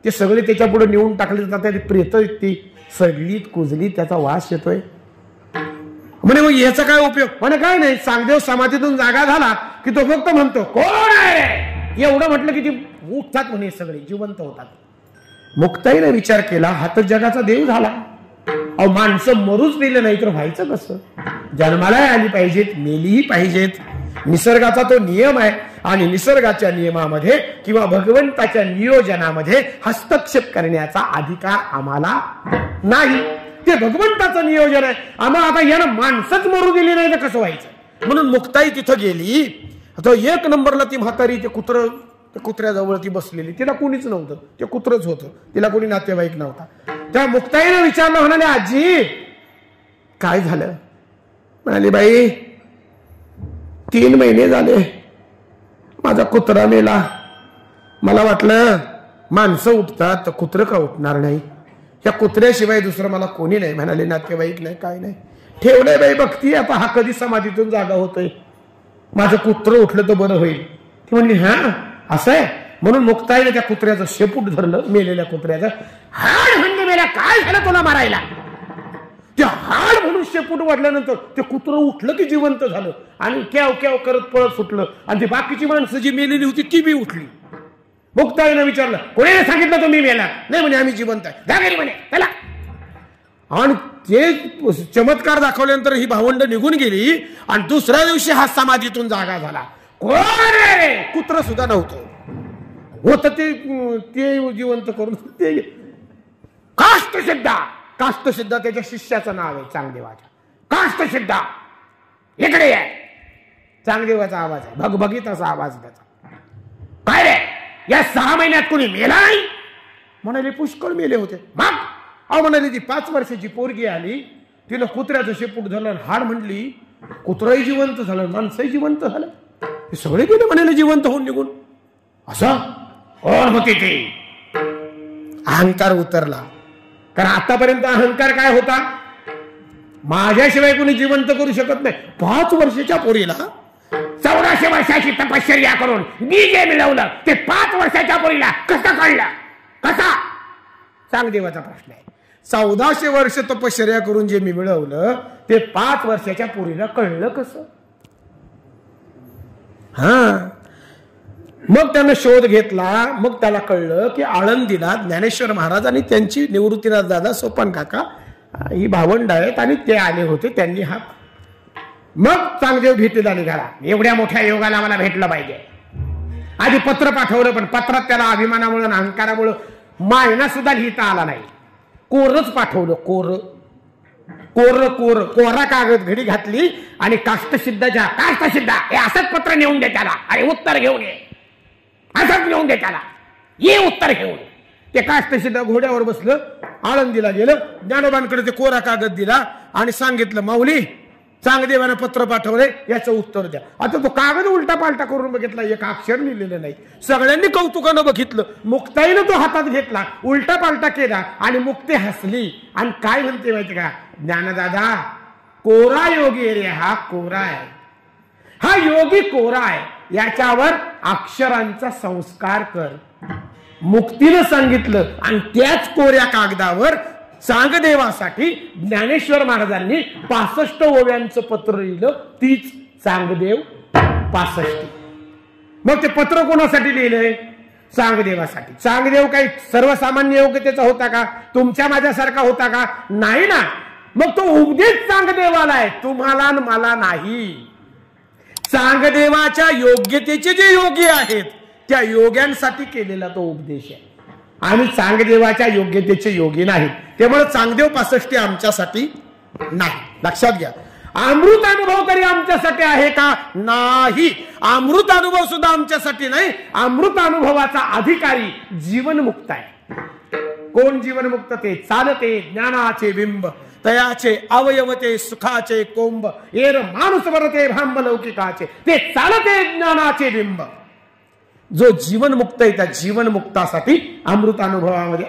ते सगळे त्याच्या पुढे नेऊन टाकले जातात. प्रेत ती सडलीत कुजलीत त्याचा वास येतोय. म्हणे मग याचा काय उपयोग? म्हणे काय नाही, चांगदेव समाधीतून जागा झाला की तो फक्त म्हणतो कोण आहे, एवढं म्हटलं की ती उठतात म्हणे, सगळे जिवंत होतात. मुक्ताईने विचार केला, हा तर जगाचा देव झाला. अहो माणसं मरूच दिलं नाही तर व्हायचं कसं? जन्मालाही आली पाहिजेत, मेलीही पाहिजेत. निसर्गाचा तो नियम आहे आणि निसर्गाच्या नियमामध्ये किंवा भगवंताच्या नियोजनामध्ये हस्तक्षेप करण्याचा अधिकार आम्हाला नाही. ते भगवंताचं नियोजन आहे. आम्हाला आता यानं माणसंच मरू दिली नाही तर कसं व्हायचं? म्हणून मुक्ताई तिथं गेली. आता 1 नंबरला ती म्हातारी ते कुत्र्याजवळ ती बसलेली. तिला कोणीच नव्हतं, ते कुत्रच होतं. तिला कोणी नातेवाईक नव्हता. त्या मुक्ताईनं विचारलं, म्हणाले आजी काय झालं? म्हणाली बाई 3 महिने झाले माझा कुत्रा मेला. मला वाटलं माणसं उठतात तर कुत्रं का उठणार नाही? या कुत्र्याशिवाय दुसरं मला कोणी नाही. म्हणाले नातेवाईक नाही, काय नाही. ठेवलंय बाई बघती आता हा कधी समाधीतून जागा होतोय, माझं कुत्र उठलं तर बरं होईल. ती म्हणली हा असं आहे. म्हणून मुक्ताईने त्या कुत्र्याचं शेपूट धरलं, मेलेल्या कुत्र्याचं. हाड म्हणजे मेला, काय झालं तुला मारायला? ते हाड म्हणून शेपूट वाढल्यानंतर ते कुत्रं उठलं की जिवंत झालं आणि क्याव क्याव करत पळत सुटलं. आणि ती बाकीची माणसं जी मेलेली होती ती बी उठली. मुक्ताईने विचारलं, कोणी सांगितलं तुम्ही मेला? नाही म्हणे आम्ही जिवंत आहे. जा घरी म्हणे चला. आणि ते चमत्कार दाखवल्यानंतर ही भावंड निघून गेली आणि दुसऱ्या दिवशी हा समाधीतून जागा झाला. कोण रे? कुत्र सुद्धा नव्हतं, होत ते जिवंत करून. ते काष्टसिद्धा, काष्टसिद्धा त्याच्या शिष्याचं नाव आहे चांगदेवाच्या. काष्टसिद्धा इकडे आहे. चांगदेवाचा आवाज आहे, भगभगीत असा आवाज त्याचा. काय रे या 6 महिन्यात कोणी मेला नाही? म्हणाले पुष्कळ मेले होते. मग अहो म्हणाली ती 5 वर्षाची पोरगी आली, तिनं कुत्र्याचं शेपूट धरलं, हाड म्हणली, कुत्रही जिवंत झालं, माणसंही जिवंत झालं, ते सगळे गेले म्हणाले जिवंत होऊन निघून. असं कोण होते ते? अहंकार उतरला. कारण आतापर्यंत अहंकार काय होता? माझ्याशिवाय कोणी जिवंत करू शकत नाही. 5 वर्षाच्या पोरीला 1400 वर्षाची तपश्चर्या करून मी जे मिळवलं ते 5 वर्षाच्या पोरीला कसं कळलं? कसा? चांगदेवाचा प्रश्न आहे. 1400 वर्ष तपश्चर्या करून जे मी मिळवलं ते 5 वर्षाच्या पोरीला कळलं कसं? हा, मग त्यानं शोध घेतला. मग त्याला कळलं की आळंदीला ज्ञानेश्वर महाराज आणि त्यांची निवृत्तीनाथ दादा सोपान काका ही भावंड आहेत आणि ते आले होते. त्यांनी हा मग चांगदेव भेटीला निघाला. एवढ्या मोठ्या योगाला मला भेटलं पाहिजे. आधी पत्र पाठवलं, पण पत्रात त्याला अभिमानामुळे अहंकारामुळे मायना सुद्धा लिहिता आला नाही. कोरच पाठवलं, कोर कोर कोर कोरा कागद घडी घातली आणि काष्टसिद्धाच्या काष्टसिद्धा हे असंच पत्र नेऊन दे त्याला. अरे उत्तर घेऊन ये, असंच नेऊन दे त्याला, ये उत्तर घेऊन. ते काष्टसिद्धा घोड्यावर बसलं, आळंदीला गेलं, ज्ञानोबांकडे ते कोरा कागद दिला आणि सांगितलं माऊली चांगदेवानं पत्र पाठवले, याचं उत्तर द्या. आता तो कागद उलटा पालटा करून बघितला, एक अक्षर लिहिलेलं नाही. सगळ्यांनी कौतुकानं बघितलं. मुक्ताईनं तो हातात घेतला, उलटा पालटा केला आणि मुक्ती हसली आणि काय म्हणते माहिती का? ज्ञानदादा कोरा योगी रे, हा कोरा आहे, हा योगी कोरा आहे, याच्यावर अक्षरांचा संस्कार कर. मुक्तीनं सांगितलं आणि त्याच कोऱ्या कागदावर चांगदेवासाठी ज्ञानेश्वर महाराजांनी 65 ओव्यांचं पत्र लिहिलं. तीच चांगदेव 65. मग ते पत्र कोणासाठी लिहिलंय? चांगदेवासाठी. चांगदेव काही सर्वसामान्य योग्यतेचा होता का? तुमच्या माझ्यासारखा होता का? नाही ना. मग तो उपदेश चांगदेवाला आहे, तुम्हाला मला नाही. चांगदेवाच्या योग्यतेचे जे योगी आहेत त्या योग्यांसाठी केलेला तो उपदेश आहे. आम्ही चांगदेवाच्या योग्यतेचे योगी नाहीत, त्यामुळे चांगदेव 65 आमच्यासाठी नाही. लक्षात घ्या. अमृत अनुभव तरी आमच्यासाठी आहे का? नाही. अमृत अनुभव सुद्धा आमच्यासाठी नाही. अमृत अनुभवाचा अधिकारी जीवनमुक्त आहे. कोण जीवनमुक्त? ते चालते ज्ञानाचे बिंब, तयाचे अवयवते सुखाचे कोंब, येर माणूस वरते भांब लौकिकाचे, ते चालते ज्ञानाचे बिंब. जो जीवनमुक्त आहे त्या जीवनमुक्तासाठी अमृत अनुभवामध्ये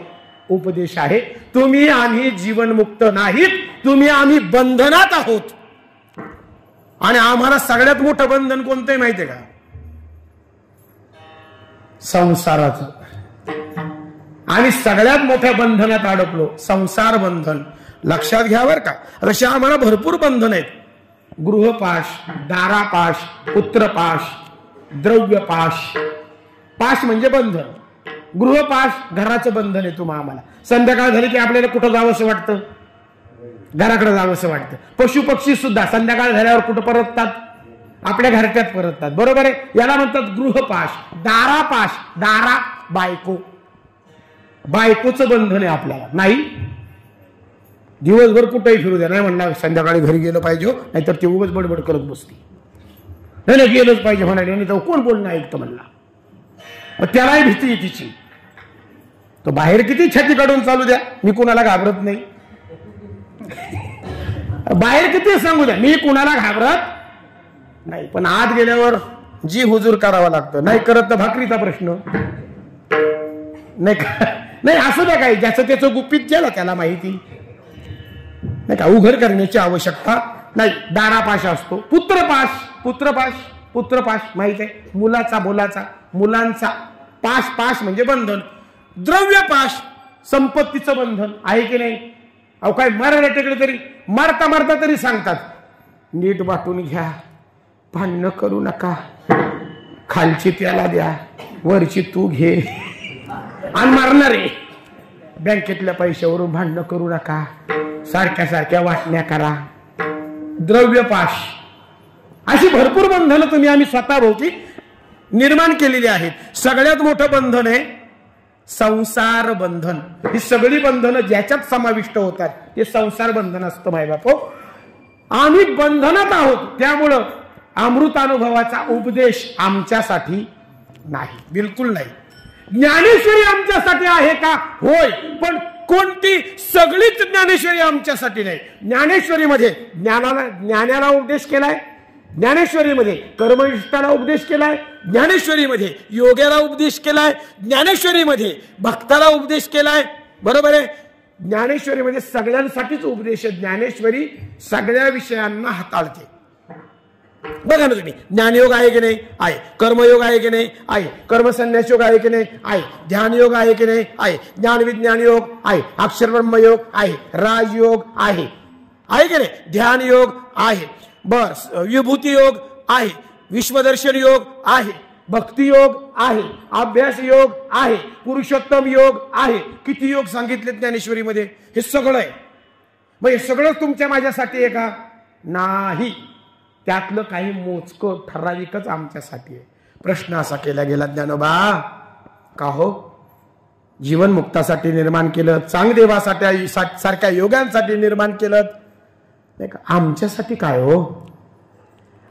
उपदेश आहे. तुम्ही आम्ही जीवनमुक्त नाहीत, तुम्ही आम्ही बंधनात आहोत. आणि आम्हाला सगळ्यात मोठं बंधन कोणतं माहितीये का? संसाराचं. आणि सगळ्यात मोठ्या बंधनात अडकलो, संसार बंधन. लक्षात घ्या बरं का. अशा आम्हाला भरपूर बंधन आहेत. गृहपाश, दारापाश, पुत्रपाश, द्रव्यपाश. पाश म्हणजे बंधन. गृहपाश घराचं बंधन आहे तुम्हा आम्हाला. संध्याकाळ झाली की आपल्याला कुठं जावंसं वाटतं? घराकडे जावंसं वाटतं. पशु पक्षी सुद्धा संध्याकाळ झाल्यावर कुठं परततात? आपल्या घरट्यात परततात. बरोबर आहे. याला म्हणतात गृहपाश. दारापाश, दारा बायको, बायकोचं बंधन आहे आपल्याला. नाही दिवसभर कुठेही फिरू द्या, नाही म्हणणार संध्याकाळी घरी गेलं पाहिजे, नाहीतर ती उगाच बडबड करत बसली. नाही गेलंच पाहिजे म्हणाले, नाही तर कोण बोलणं ऐकतं म्हणला. त्यालाही भीती आहे तिची. तो बाहेर किती छाती काढून चालू द्या, मी कुणाला घाबरत नाही. बाहेर किती सांगू द्या, मी कुणाला घाबरत नाही. पण आत गेल्यावर जी हुजूर करावं लागतं. नाही करत तर भाकरीचा प्रश्न नाही. असं द्या काही, ज्याचं त्याचं गुपित गेलं त्याला माहिती. नाही का, उघड करण्याची आवश्यकता नाही. दारापाश असतो. पुत्रपाश माहित आहे, मुलांचा पाश म्हणजे बंधन. द्रव्यपाश संपत्तीचं बंधन आहे की नाही. अहो काय मराठीकडे तरी मारता तरी सांगतात, नीट वाटून घ्या, भांडण करू नका, खालची त्याला द्या, वरची तू घे. आणि मारणारे बँकेतल्या पैशावरून भांडण करू नका, सारख्या वाटण्या करा. द्रव्यपाश अशी भरपूर बंधनं आम्ही स्वतःभोवती निर्माण केलेली आहेत. सगळ्यात मोठं बंधन आहे संसार बंधन. ही सगळी बंधनं ज्याच्यात समाविष्ट होतात ते संसार बंधन असतं. माय बापो, आम्ही बंधनात आहोत, त्यामुळं अमृतानुभवाचा उपदेश आमच्यासाठी नाही, बिलकुल नाही. ज्ञानेश्वरी आमच्यासाठी आहे का? होय, पण कोणती? सगळीच ज्ञानेश्वरी आमच्यासाठी नाही. ज्ञानेश्वरीमध्ये ज्ञानाला उपदेश केलाय, ज्ञानेश्वरीमध्ये कर्मनिष्ठाला उपदेश केलाय, ज्ञानेश्वरीमध्ये योग्याला उपदेश केलाय, ज्ञानेश्वरीमध्ये भक्ताला उपदेश केलाय. बरोबर आहे. ज्ञानेश्वरीमध्ये सगळ्यांसाठीच उपदेश आहे. ज्ञानेश्वरी सगळ्या विषयांना हाताळते. बघा ना तुम्ही, ज्ञानयोग आहे की नाही? आहे. कर्मयोग आहे की नाही? आहे. कर्मसन्यास योग आहे की नाही? आहे. ध्यानयोग आहे की नाही? आहे. ज्ञान विज्ञान योग आहे. अक्षर ब्रह्मयोग आहे. राजयोग आहे की नाही? ध्यान योग आहे. बस. विभूती योग आहे. विश्वदर्शन योग आहे. भक्ती योग आहे. अभ्यास योग आहे. पुरुषोत्तम योग आहे. किती योग सांगितले ज्ञानेश्वरीमध्ये? हे सगळं आहे. मग हे सगळं तुमच्या माझ्यासाठी आहे का? नाही. त्यातलं काही मोजकं ठराविकच आमच्यासाठी आहे. प्रश्न असा केला गेला, ज्ञानोबा का हो जीवन मुक्तासाठी निर्माण केलं, चांगदेवासाठी सारख्या योगांसाठी निर्माण केलं, नाही का? आमच्यासाठी काय हो?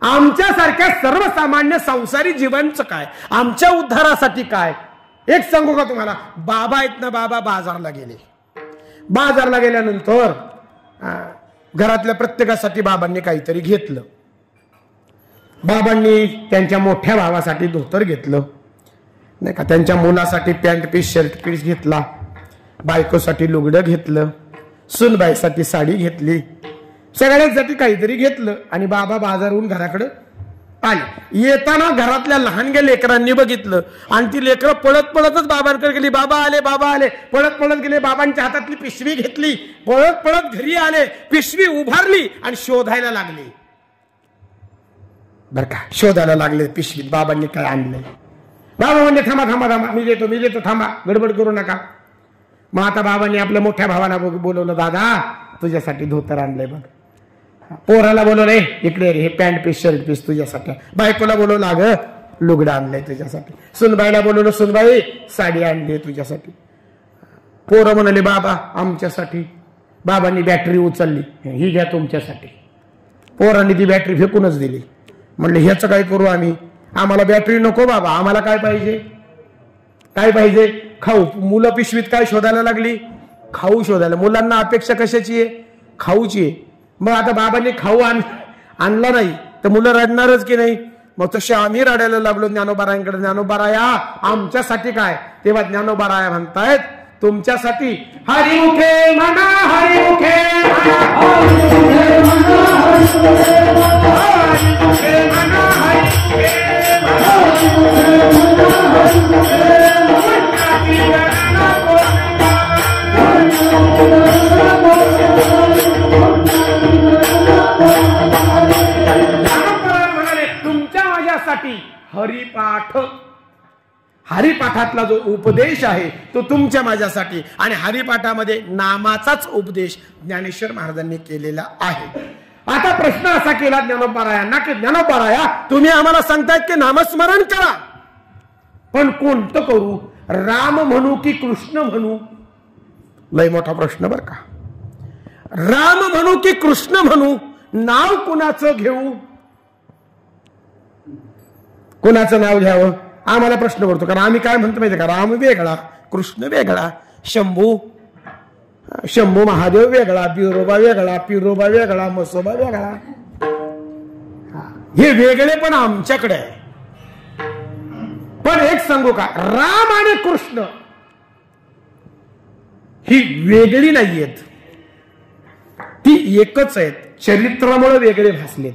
आमच्यासारख्या सर्वसामान्य संसारी जीवांचं काय? आमच्या उद्धारासाठी काय? एक सांगू का तुम्हाला? बाबा आहेत ना, बाबा बाजारला गेले. बाजारला गेल्यानंतर घरातल्या प्रत्येकासाठी बाबांनी काहीतरी घेतलं. बाबांनी त्यांच्या मोठ्या भावासाठी धोतर घेतलं, नाही का? त्यांच्या मुलासाठी पॅन्ट पीस शर्ट पीस घेतला, बायकोसाठी लुगडं घेतलं, सुनबाईसाठी साडी घेतली, सगळ्यांसाठी काहीतरी घेतलं. आणि बाबा बाजारहून घराकडे आले. येताना घरातल्या लहानग्या लेकरांनी बघितलं आणि ती लेकरं पळतच बाबांकडे गेली. बाबा आले, पळत गेले. बाबांच्या हातातली पिशवी घेतली, पळत घरी आले, पिशवी उभारली आणि शोधायला लागले. बर का, शोधायला लागले पिशवीत बाबांनी काय आणलंय. बाबा म्हणजे थांबा, मी देतो, थांबा, गडबड करू नका. मग आता बाबांनी आपल्या मोठ्या भावाला बोलवलं, दादा तुझ्यासाठी धोतर आणलंय बघ. पोराला बोलवलंय, इकडे रे, हे पॅन्ट पीस शर्ट पीस तुझ्यासाठी. बायकोला बोलवलं, अगं लुगडं आणलंय तुझ्यासाठी. सुनबाईला बोलवलं, सुनबाई साडी आणली तुझ्यासाठी. पोरं म्हणाले, बाबा आमच्यासाठी. बाबांनी बॅटरी उचलली, ही घ्या तुमच्यासाठी. पोरांनी ती बॅटरी फेकूनच दिली. म्हणले ह्याचं काय करू आम्ही? आम्हाला बॅटरी नको बाबा, आम्हाला काय पाहिजे? खाऊ. मुलं पिशवीत काय शोधायला लागली? खाऊ शोधायला. मुलांना अपेक्षा कशाची आहे? खाऊची आहे. मग आता बाबांनी खाऊ आणला नाही तर मुलं रडणारच की नाही? मग तसे आम्ही रडायला लागलो ज्ञानोबारायांकडे. ज्ञानोबाराया आमच्यासाठी काय? तेव्हा ज्ञानोबाराया म्हणतायत, तुमच्यासाठी हरिमुखे म्हणा, हरिमुखे तुमच्या माझ्यासाठी हरिपाठ. हरिपाठातला जो उपदेश आहे तो तुमच्या माझ्यासाठी. आणि हरिपाठामध्ये नामाचाच उपदेश ज्ञानेश्वर महाराजांनी केलेला आहे. आता प्रश्न असा केला ज्ञानोबारायांना की ज्ञानोबाराया तुम्ही आम्हाला सांगतायत की नामस्मरण करा, पण कोणतं करू? राम म्हणू की कृष्ण म्हणू? लय मोठा प्रश्न बर का. राम म्हणू की कृष्ण म्हणू? नाव कुणाचं घेऊ? कुणाचं नाव घ्यावं? आम्हाला प्रश्न पडतो. कारण आम्ही काय म्हणतो माहिती का? राम वेगळा, कृष्ण वेगळा, शंभू महादेव वेगळा, पिरोबा वेगळा, मसोबा वेगळा. हे वेगळे पण आमच्याकडे आहे. पण एक सांगू का, राम आणि कृष्ण ही वेगळी नाहीयेत, ती एकच आहेत, चरित्रामुळे वेगळे भासलेत.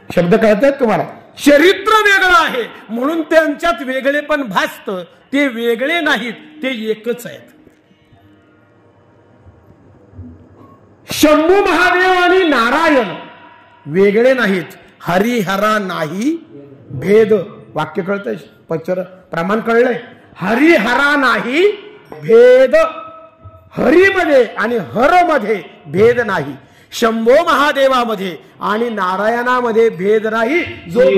शब्द कळतात तुम्हाला? चरित्र वेगळं आहे म्हणून त्यांच्यात वेगळे पण भासतं. ते वेगळे नाहीत, ते एकच आहेत. शंभू महादेव आणि नारायण वेगळे नाहीत. हरिहरा नाही भेद. वाक्य कळतंय? पचर प्रमाण कळलंय? हरिहरा नाही भेद. हरीमध्ये आणि हरमध्ये भेद नाही. शंभो महादेवामध्ये आणि नारायणामध्ये भेद नाही. जो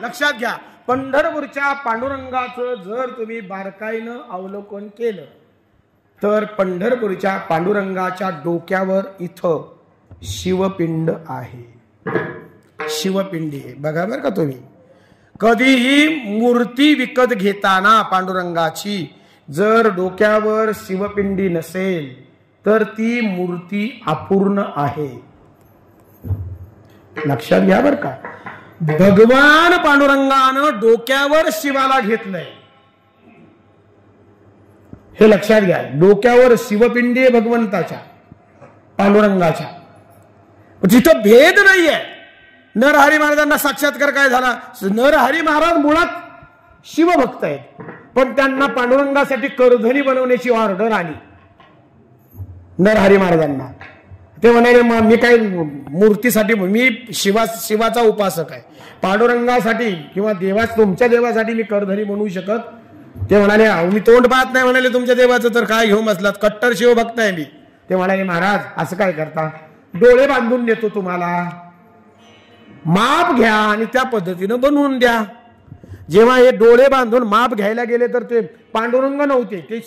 लक्षात घ्या. पंढरपूरच्या पांडुरंगाचं जर तुम्ही बारकाईनं अवलोकन केलं तर पंढरपूरच्या पांडुरंगाच्या डोक्यावर इथं शिवपिंड आहे. शिवपिंडी आहे बघा बरं का तुम्ही. कधीही मूर्ती विकत घेताना पांडुरंगाची जर डोक्यावर शिवपिंडी नसेल तर ती मूर्ती अपूर्ण आहे. लक्षात घ्या बरं का. भगवान पांडुरंगानं डोक्यावर शिवाला घेतलंय हे लक्षात घ्या. डोक्यावर शिवपिंडी भगवंताच्या पांडुरंगाच्या. जिथं भेद नाहीये. नरहरी महाराजांना साक्षात्कार काय झाला? नरहरी महाराज मुळात शिवभक्त आहेत पण त्यांना पांडुरंगासाठी करधनी बनवण्याची ऑर्डर आली नरहरी महाराजांना. ते म्हणाले मी काय मूर्तीसाठी, मी शिवाचा उपासक आहे, पांडुरंगासाठी किंवा तुमच्या देवासाठी मी करधनी बनवू शकत? ते म्हणाले मी तोंड पाहत नाही म्हणाले तुमच्या देवाचं, तर काय घेऊन बसलात? कट्टर शिवभक्त आहे मी. ते म्हणाले महाराज असं काय करता, डोळे बांधून देतो तुम्हाला, माप घ्या आणि त्या पद्धतीनं बनवून द्या. जेव्हा हे डोळे बांधून माप घ्यायला गेले तर ते पांडुरंग नव्हते, ते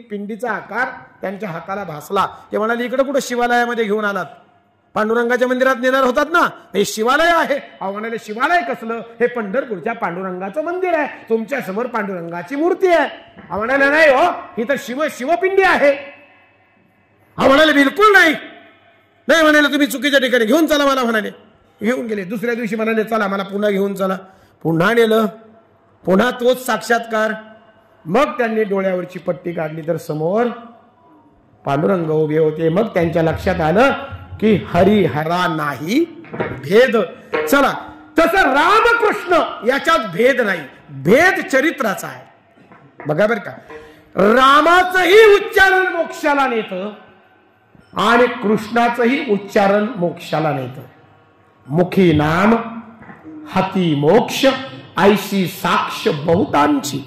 पिंडीचा आकार त्यांच्या हाताला भासला. ते म्हणाले इकडे कुठं शिवालयामध्ये घेऊन आलात? पांडुरंगाच्या मंदिरात नेणार होतात ना, हे शिवालय आहे. अहो म्हणाले शिवालय कसलं? हे पंढरपूरच्या पांडुरंगाचं मंदिर आहे, तुमच्या समोर पांडुरंगाची मूर्ती आहे. अहो म्हणाले नाही हो, ही तर शिवपिंडी आहे. अहो म्हणाले बिलकुल नाही. नाही म्हणाले तुम्ही चुकीच्या ठिकाणी घेऊन चला मला. म्हणाले घेऊन गेले. दुसऱ्या दिवशी म्हणाले चला मला पुन्हा घेऊन चला. पुन्हा नेलं, पुन्हा तोच साक्षात्कार. मग त्यांनी डोळ्यावरची पट्टी काढली तर समोर पांडुरंग उभे होते. मग त्यांच्या लक्षात आलं की हरिहरा नाही भेद. चला, तसं रामकृष्ण याच्यात भेद नाही, भेद चरित्राचा आहे. बघा बरं का. रामाचंही उच्चारण मोक्षाला नेतं आणि कृष्णाचंही उच्चारण मोक्षाला नेतं. मुखी नाम हाती मोक्ष, ऐशी साक्ष बहुतांची.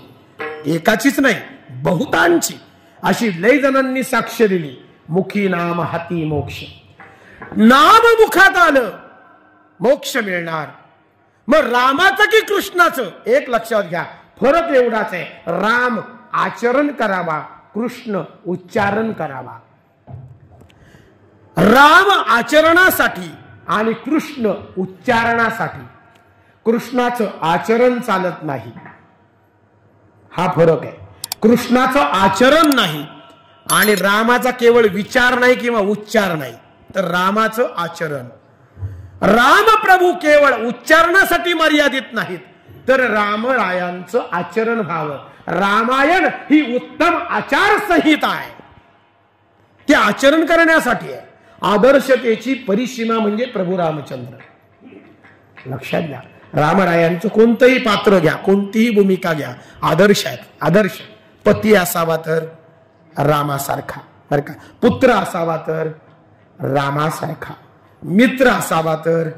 एकाचीच नाही, बहुतांची. अशी लय जणांनी साक्ष दिली. मुखी नाम हाती मोक्ष. नाम मुखात आलं मोक्ष मिळणार. मग रामाचं की कृष्णाचं? एक लक्षात घ्या, फरक एवढाच आहे. राम आचरण करावा, कृष्ण उच्चारण करावा. राम आचरणासाठी आणि कृष्ण उच्चारणासाठी. कृष्णाचं आचरण चालत नाही, हा फरक आहे. कृष्णाचं आचरण नाही आणि रामाचा केवळ विचार नाही किंवा उच्चार नाही, तर रामाचं आचरण. रामप्रभू केवळ उच्चारणासाठी मर्यादित नाहीत, तर रामरायांचं आचरण व्हावं. रामायण ही उत्तम आचारसंहिता आहे, ते आचरण करण्यासाठी आहे. आदर्शतेची परिसीमा म्हणजे प्रभू रामचंद्र. लक्षात घ्या. रामरायांचं कोणतंही पात्र घ्या, कोणतीही भूमिका घ्या, आदर्श आहेत, आदर्श. पती असावा तर रामासारखा, बरं का, पुत्र असावा तर रामासारखा, मित्र असावा तर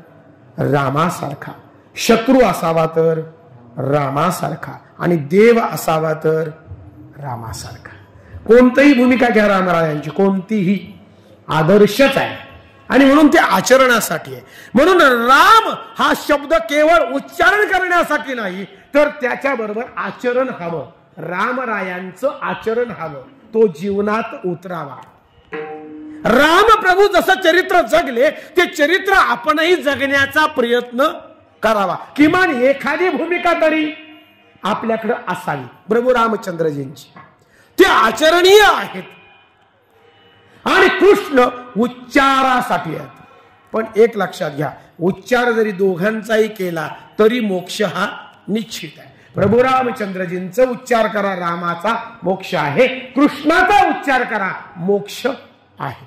रामासारखा, शत्रू असावा तर रामासारखा आणि देव असावा तर रामासारखा. कोणतीही भूमिका घ्या रामरायांची, कोणतीही आदर्शच आहे आणि म्हणून ते आचरणासाठी आहे. म्हणून राम हा शब्द केवळ उच्चारण करण्यासाठी नाही, तर त्याच्याबरोबर आचरण हवं. रामरायांचं आचरण हवं, तो जीवनात उतरावा. राम प्रभू जसं चरित्र जगले ते चरित्र आपणही जगण्याचा प्रयत्न करावा. किमान एखादी भूमिका तरी आपल्याकडे असावी प्रभू रामचंद्रजींची. ते आचरणीय आहेत आणि कृष्ण उच्चारासाठी आहेत. पण एक लक्षात घ्या, उच्चार जरी दोघांचाही केला तरी मोक्ष हा निश्चित आहे. प्रभू रामचंद्रजींचा उच्चार करा, रामाचा मोक्ष आहे. कृष्णाचा उच्चार करा, मोक्ष आहे,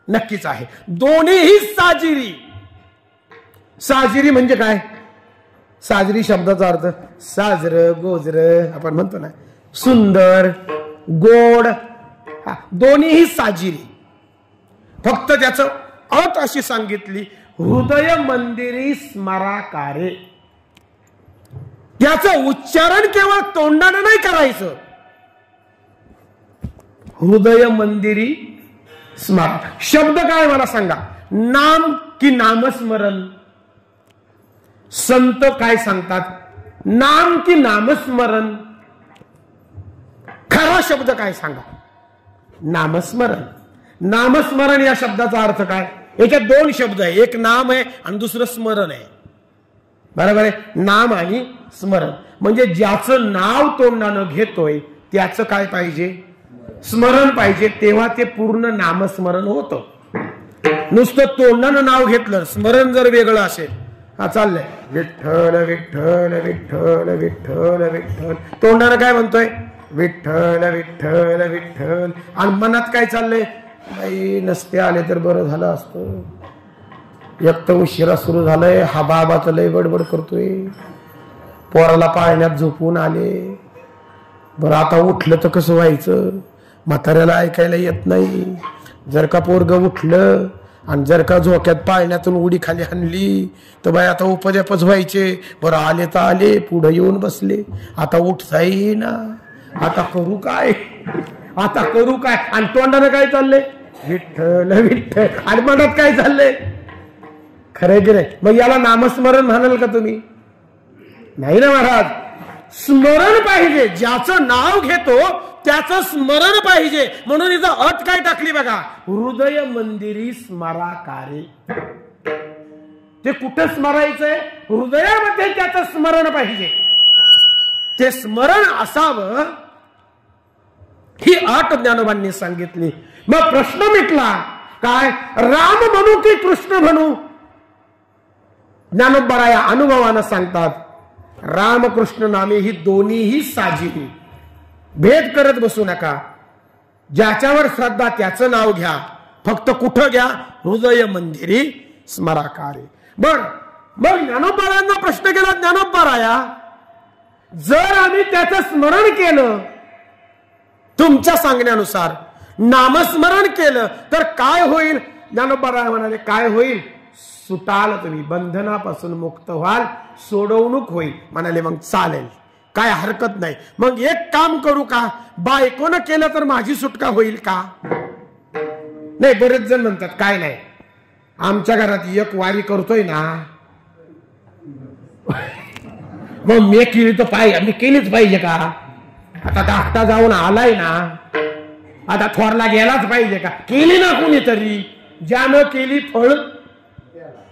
नक्कीच आहे. दोन्हीही साजिरी. साजिरी म्हणजे काय? साजरी शब्दाचा अर्थ साजर, गोजर आपण म्हणतो ना, सुंदर, गोड, दोन्हीही साजिरी. फक्त त्याचं अट अशी सांगितली, हृदय मंदिरी स्मराकारे. त्याचं उच्चारण केवळ तोंडाने नाही करायचं. हृदय मंदिरी स्मरण शब्द काय मला सांगा? नाम की नामस्मरण? संत काय सांगतात? नाम की नामस्मरण? खरा शब्द काय सांगा? नामस्मरण. नामस्मरण या शब्दाचा अर्थ काय? याच्यात दोन शब्द आहे, एक नाम आहे आणि दुसरं स्मरण आहे. बरोबर आहे? नाम आणि स्मरण म्हणजे ज्याचं नाव तोंडानं घेतोय त्याचं काय पाहिजे? स्मरण पाहिजे. तेव्हा ते पूर्ण नामस्मरण होतं. नुसतं तोंडानं नाव घेतलं, स्मरण जर वेगळं असेल, हा चाललंय विठ्ठल विठ्ठल विठ्ठल विठ्ठल विठ्ठल, तोंडानं काय म्हणतोय? विठ्ठल विठ्ठल विठ्ठल, आणि मनात काय चाललंय? बाई नसते आले तर बरं झालं असतं, एक तर उशिरा सुरू झालंय, हा बाबा तर लय बडबड करतोय, पोराला पाळण्यात झोपून आले, बरं आता उठलं तर कसं व्हायचं, म्हाताऱ्याला ऐकायला येत नाही, जर का पोरग उठलं आणि जर का झोक्यात पाळण्यातून उडी खाली हाणली तर बाई आता उपजापच व्हायचे, बरं आले तर आले, पुढे येऊन बसले, आता उठता येईना, आता करू काय, आता करू काय, आणि तोंडानं काय चाललंय? विठ्ठल विठ्ठल, आणि मनात काय चाललंय? खरंय की नाही? मग याला नामस्मरण म्हणाल का तुम्ही? नाही ना महाराज. स्मरण पाहिजे, ज्याचं नाव घेतो त्याचं स्मरण पाहिजे. म्हणून इथं अट काय टाकली बघा, हृदय मंदिरी स्मराकारे. ते कुठं स्मरायचंय? हृदयामध्ये त्याचं स्मरण पाहिजे. ते स्मरण असावं ही अट ज्ञानोबांनी सांगितली. मग प्रश्न मिटला, काय राम म्हणू की कृष्ण म्हणू? ज्ञानोबा या अनुभवानं सांगतात, रामकृष्ण नामे ही दोन्हीही साजिरी. भेद करत बसू नका. ज्याच्यावर श्रद्धा त्याचं नाव घ्या, फक्त कुठं घ्या? हृदय मंदिरी स्मराकारे. मग ज्ञानोबारायांना प्रश्न केला, ज्ञानोबाराया जर आम्ही त्याचं स्मरण केलं, तुमच्या सांगण्यानुसार नामस्मरण केलं तर काय होईल? ज्ञानोबाराय म्हणाले, काय होईल? सुटाल तुम्ही, बंधनापासून मुक्त व्हाल, सोडवणूक होईल. म्हणाले मग चालेल, काय हरकत नाही. मग एक काम करू का, बायकोनं केलं तर माझी सुटका होईल का? नाही, बरेच जण म्हणतात काय नाही, आमच्या घरात एक वारी करतोय ना, मग मी केली तर पाहिजे, मी केलीच पाहिजे का? आता धाकटा जाऊन आलाय ना, आता थोरला गेलाच पाहिजे का? केली ना कोणीतरी, ज्यानं केली फळ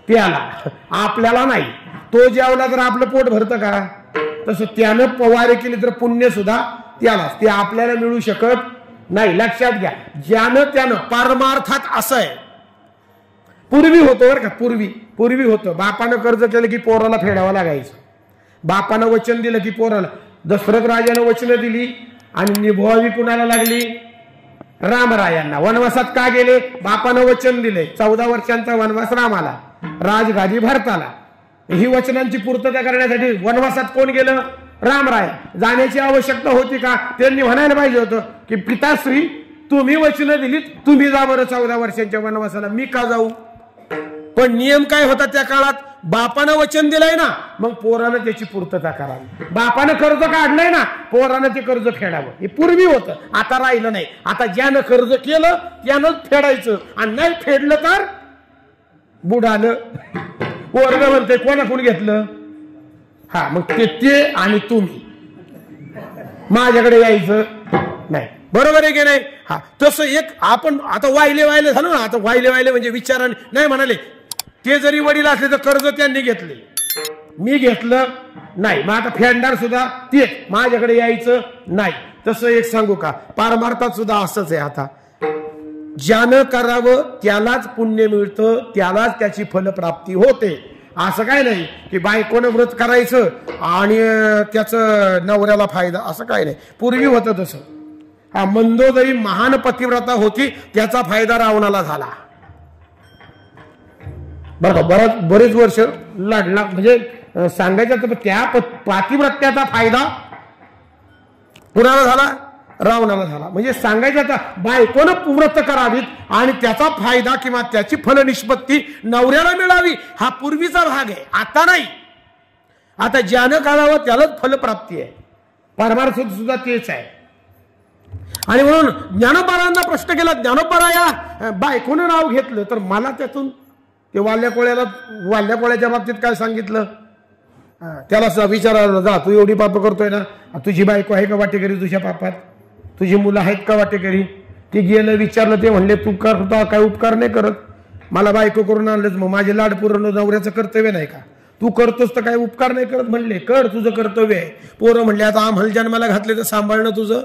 प्याला, आपल्याला नाही. तो जेवला तर आपलं पोट भरतं का? तसं त्यानं पवारी केली तर पुण्य सुद्धा त्यालाच, ते आपल्याला मिळू शकत नाही. लक्षात घ्या, ज्यानं त्यानं परमार्थात असं आहे. पूर्वी होतं बरं का, पूर्वी होतं, बापानं कर्ज केलं की पोराला फेडावं लागायचं. बापानं वचन दिलं की पोराला, दशरथ राजानं वचन दिली आणि निभवावी कुणाला लागली? रामरायांना. वनवासात का गेले? बापानं वचन दिले, 14 वर्षांचा वनवास रामाला, राजगादी भरताला. ही वचनांची पूर्तता करण्यासाठी वनवासात कोण गेलं? रामराय जाण्याची आवश्यकता होती का? त्यांनी म्हणायला पाहिजे होतं की पिताश्री तुम्ही वचनं दिलीत, तुम्ही जा बरं 14 वर्षांच्या वनवासाला, मी का जाऊ? पण नियम काय होता त्या काळात? बापानं वचन दिलंय ना, मग पोरानं त्याची पूर्तता करावी. बापानं कर्ज काढलंय ना, पोरानं ते कर्ज फेडावं. हे पूर्वी होतं, आता राहिलं नाही. आता ज्यानं कर्ज केलं त्यानं फेडायचं, आणि नाही फेडलं तर बुडालं. वर्ग म्हणते कोणाकडून घेतलं? हा, मग ते आणि तुम्ही माझ्याकडे यायचं नाही. बरोबर आहे की नाही? हा, तसं एक आपण आता वाहिले झालं ना. आता वाहिले म्हणजे विचाराने नाही म्हणाले. ते जरी वडील असले तर कर्ज त्यांनी घेतले, मी घेतलं नाही, मग आता फेडणार सुद्धा ते, माझ्याकडे यायचं नाही. तसं एक सांगू का, पारमार्थात सुद्धा असंच आहे. आता ज्यानं करावं त्यालाच पुण्य मिळतं, त्यालाच त्याची फलप्राप्ती होते. असं काय नाही की बायकोनं व्रत करायचं आणि त्याचं नवऱ्याला फायदा, असं काय नाही. पूर्वी होतं तसं. हा, मंदोदरी महान पतिव्रता होती, त्याचा फायदा रावणाला झाला बरं का. बरेच वर्ष लढला, म्हणजे सांगायचं तर त्या पातिव्रत्याचा फायदा कुणाला झाला? रावणाला झाला. म्हणजे सांगायचं आता बायकोनं व्रत करावीत आणि त्याचा फायदा किंवा त्याची फलनिष्पत्ती नवऱ्याला मिळावी, हा पूर्वीचा भाग आहे, आता नाही. आता ज्यानं करावं त्यालाच फलप्राप्ती आहे. परमार्थ सुद्धा तेच आहे. आणि म्हणून ज्ञानोबारांना प्रश्न केला, ज्ञानोबाराया बायकोनं नाव घेतलं तर मला त्यातून ते वाल्या कोळ्याच्या बाबतीत काय सांगितलं? त्याला विचारायला जा, तू एवढी पाप करतोय ना, तुझी बायको आहे का वाटेकरी तुझ्या पापात? तुझी मुलं आहेत का वाटेकरी? ते गेलं विचारलं, ते म्हणले तू करता काय उपकार नाही करत, मला बायको करून आणलंच, मग माझे लाड पूर्ण नवऱ्याचं कर्तव्य नाही का? तू करतोस तर काय उपकार नाही करत? म्हणले कर, तुझं कर्तव्य आहे. पोरं म्हणले आता आम्हाला जन्माला घातले तर सांभाळणं तुझं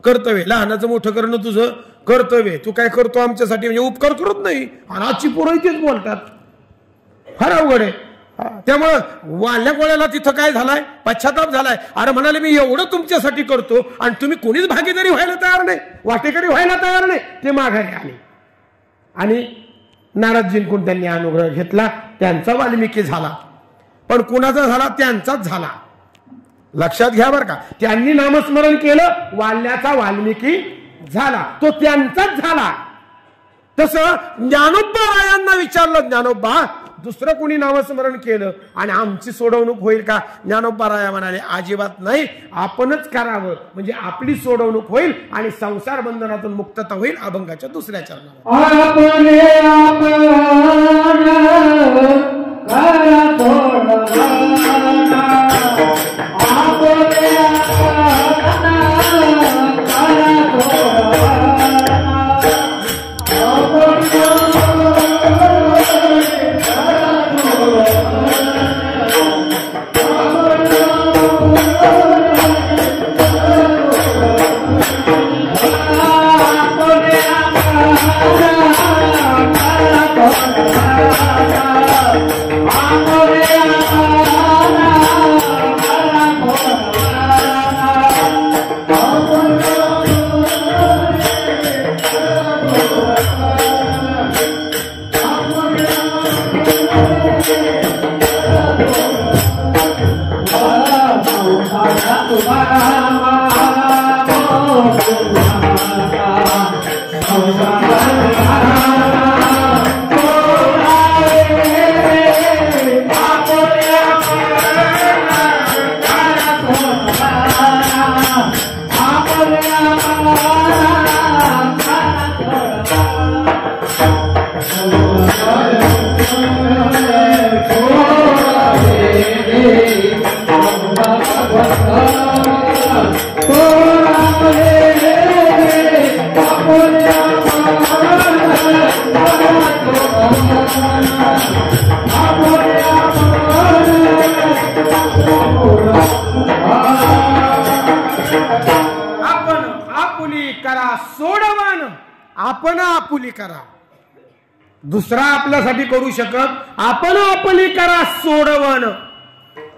कर्तव्य, लहानाचं मोठं करणं तुझं कर्तव्य. तू काय करतो आमच्यासाठी म्हणजे उपकार करत नाही. आणि आजची पोरं तेच बोलतात, फार अवघड आहे. त्यामुळं वाल्या कोळ्याला तिथं काय झालाय? पश्चाताप झालाय. अरे म्हणाले मी एवढं तुमच्यासाठी करतो आणि तुम्ही कोणीच भागीदारी व्हायला तयार नाही, वाटेकरी व्हायला तयार नाही. ते माघारी आले आणि नारद जिंकून त्यांनी अनुग्रह घेतला. त्यांचा वाल्मिकी झाला, पण कुणाचा झाला? त्यांचाच झाला. लक्षात घ्या बरं का. त्यांनी नामस्मरण केलं, वाल्याचा वाल्मिकी झाला, तो त्यांचाच झाला. तसं ज्ञानोबा रायांना विचारलं, ज्ञानोबा दुसरं कोणी नामस्मरण केलं आणि आमची सोडवणूक होईल का? ज्ञानोबा राया म्हणाले अजिबात नाही, आपणच करावं, म्हणजे आपली सोडवणूक होईल आणि संसार बंधनातून मुक्तता होईल. अभंगाच्या दुसऱ्या चरणावर आपण आपुली करा. दुसरा आपल्यासाठी करू शकत, आपण आपली करा सोडवण.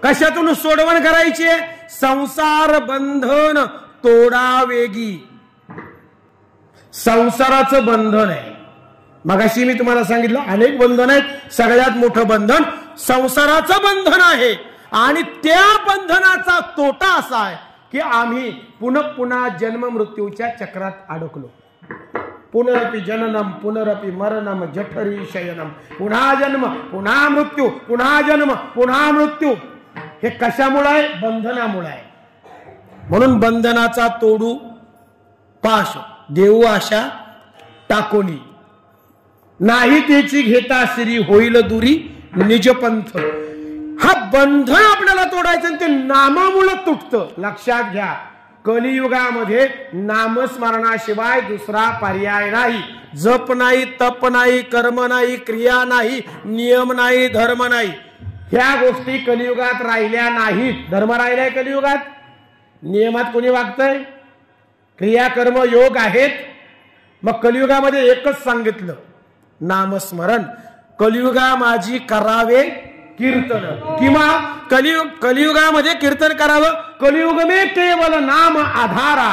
कशातून सोडवण करायची? संसार बंधन तोडा वेगी. संसाराचं बंधन आहे. मगाशी मी तुम्हाला सांगितलं अनेक बंधन आहेत, सगळ्यात मोठं बंधन संसाराचं बंधन आहे. आणि त्या बंधनाचा तोटा असा आहे की आम्ही पुन्हा जन्म मृत्यूच्या चक्रात अडकलो. पुनरपि जननम पुनरपि मरणम जठरी शयनम. पुन्हा जन्म पुन्हा मृत्यू, पुन्हा जन्म पुन्हा मृत्यू. हे कशामुळे आहे? बंधनामुळे आहे. म्हणून बंधनाचा तोडू पाश देऊ आशा टाकोनी. नाही त्याची घेता श्री होईल दुरी निजपंथ. हा बंधन आपल्याला तोडायचं ते नामामुळे तुटतं. लक्षात घ्या, कलियुगामध्ये नामस्मरणाशिवाय दुसरा पर्याय नाही. जप नाही, तप नाही, कर्म नाही, क्रिया नाही, नियम नाही, धर्म नाही. ह्या गोष्टी कलियुगात राहिल्या नाहीत. धर्म राहिलाय कलियुगात? नियमात कोणी वागतंय? क्रिया कर्म योग आहेत. मग कलियुगामध्ये एकच सांगितलं, नामस्मरण. कलियुगा माझी करावे कीर्तन. किंवा कलियुगामध्ये कीर्तन करावं. कलियुग में केवल नाम आधारा,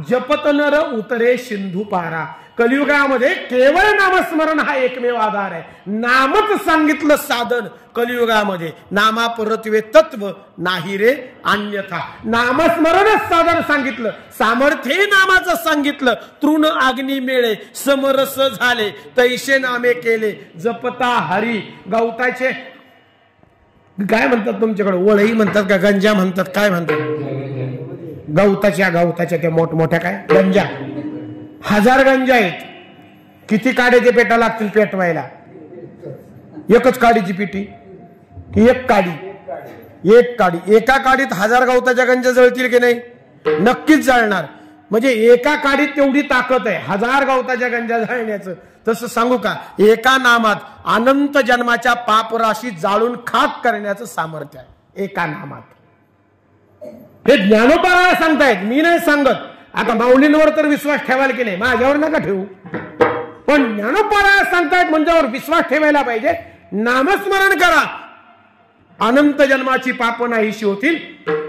जपत नर उतरे सिंधू पारा. कलियुगामध्ये केवळ नामस्मरण हा एकमेव आधार आहे. नामच सांगितलं साधन कलियुगामध्ये. नामा परत्वे तत्व नाही रे अन्यथा. नामस्मरणच साधन सांगितलं. सामर्थ्य नामाचं सांगितलं. तृण अग्नी मेळे समरस झाले तैसे नामे केले जपता हरी. गवताचे काय म्हणतात तुमच्याकडे? वळई म्हणतात का गंजा म्हणतात? काय म्हणतात? गवताच्या त्या मोठमोठ्या काय गंजा. 1000 गंजा आहेत. किती काडीचे पेटा लागतील पेटवायला? एकच काडीची पेटी की एक काडी? एक काडी. एका काडीत 1000 गवताच्या गंजा जळतील की नाही? नक्कीच जळणार. म्हणजे एका काडीत तेवढी ताकद आहे 1000 गवताच्या गंजा जाळण्याचं. तसं सांगू का, एका नामात अनंत जन्माच्या पापराशी जाळून खाक करण्याचं सामर्थ्य आहे एका नामात. हे ज्ञानोबा सांगतायत, मी नाही सांगत. आता माऊलींवर तर विश्वास ठेवायला की नाही, माझ्यावर नका ठेवू. पण ज्ञानोबा सांगतायत म्हणल्यावर विश्वास ठेवायला पाहिजे. नामस्मरण करा, अनंत जन्माची पाप नाहीशी होतील,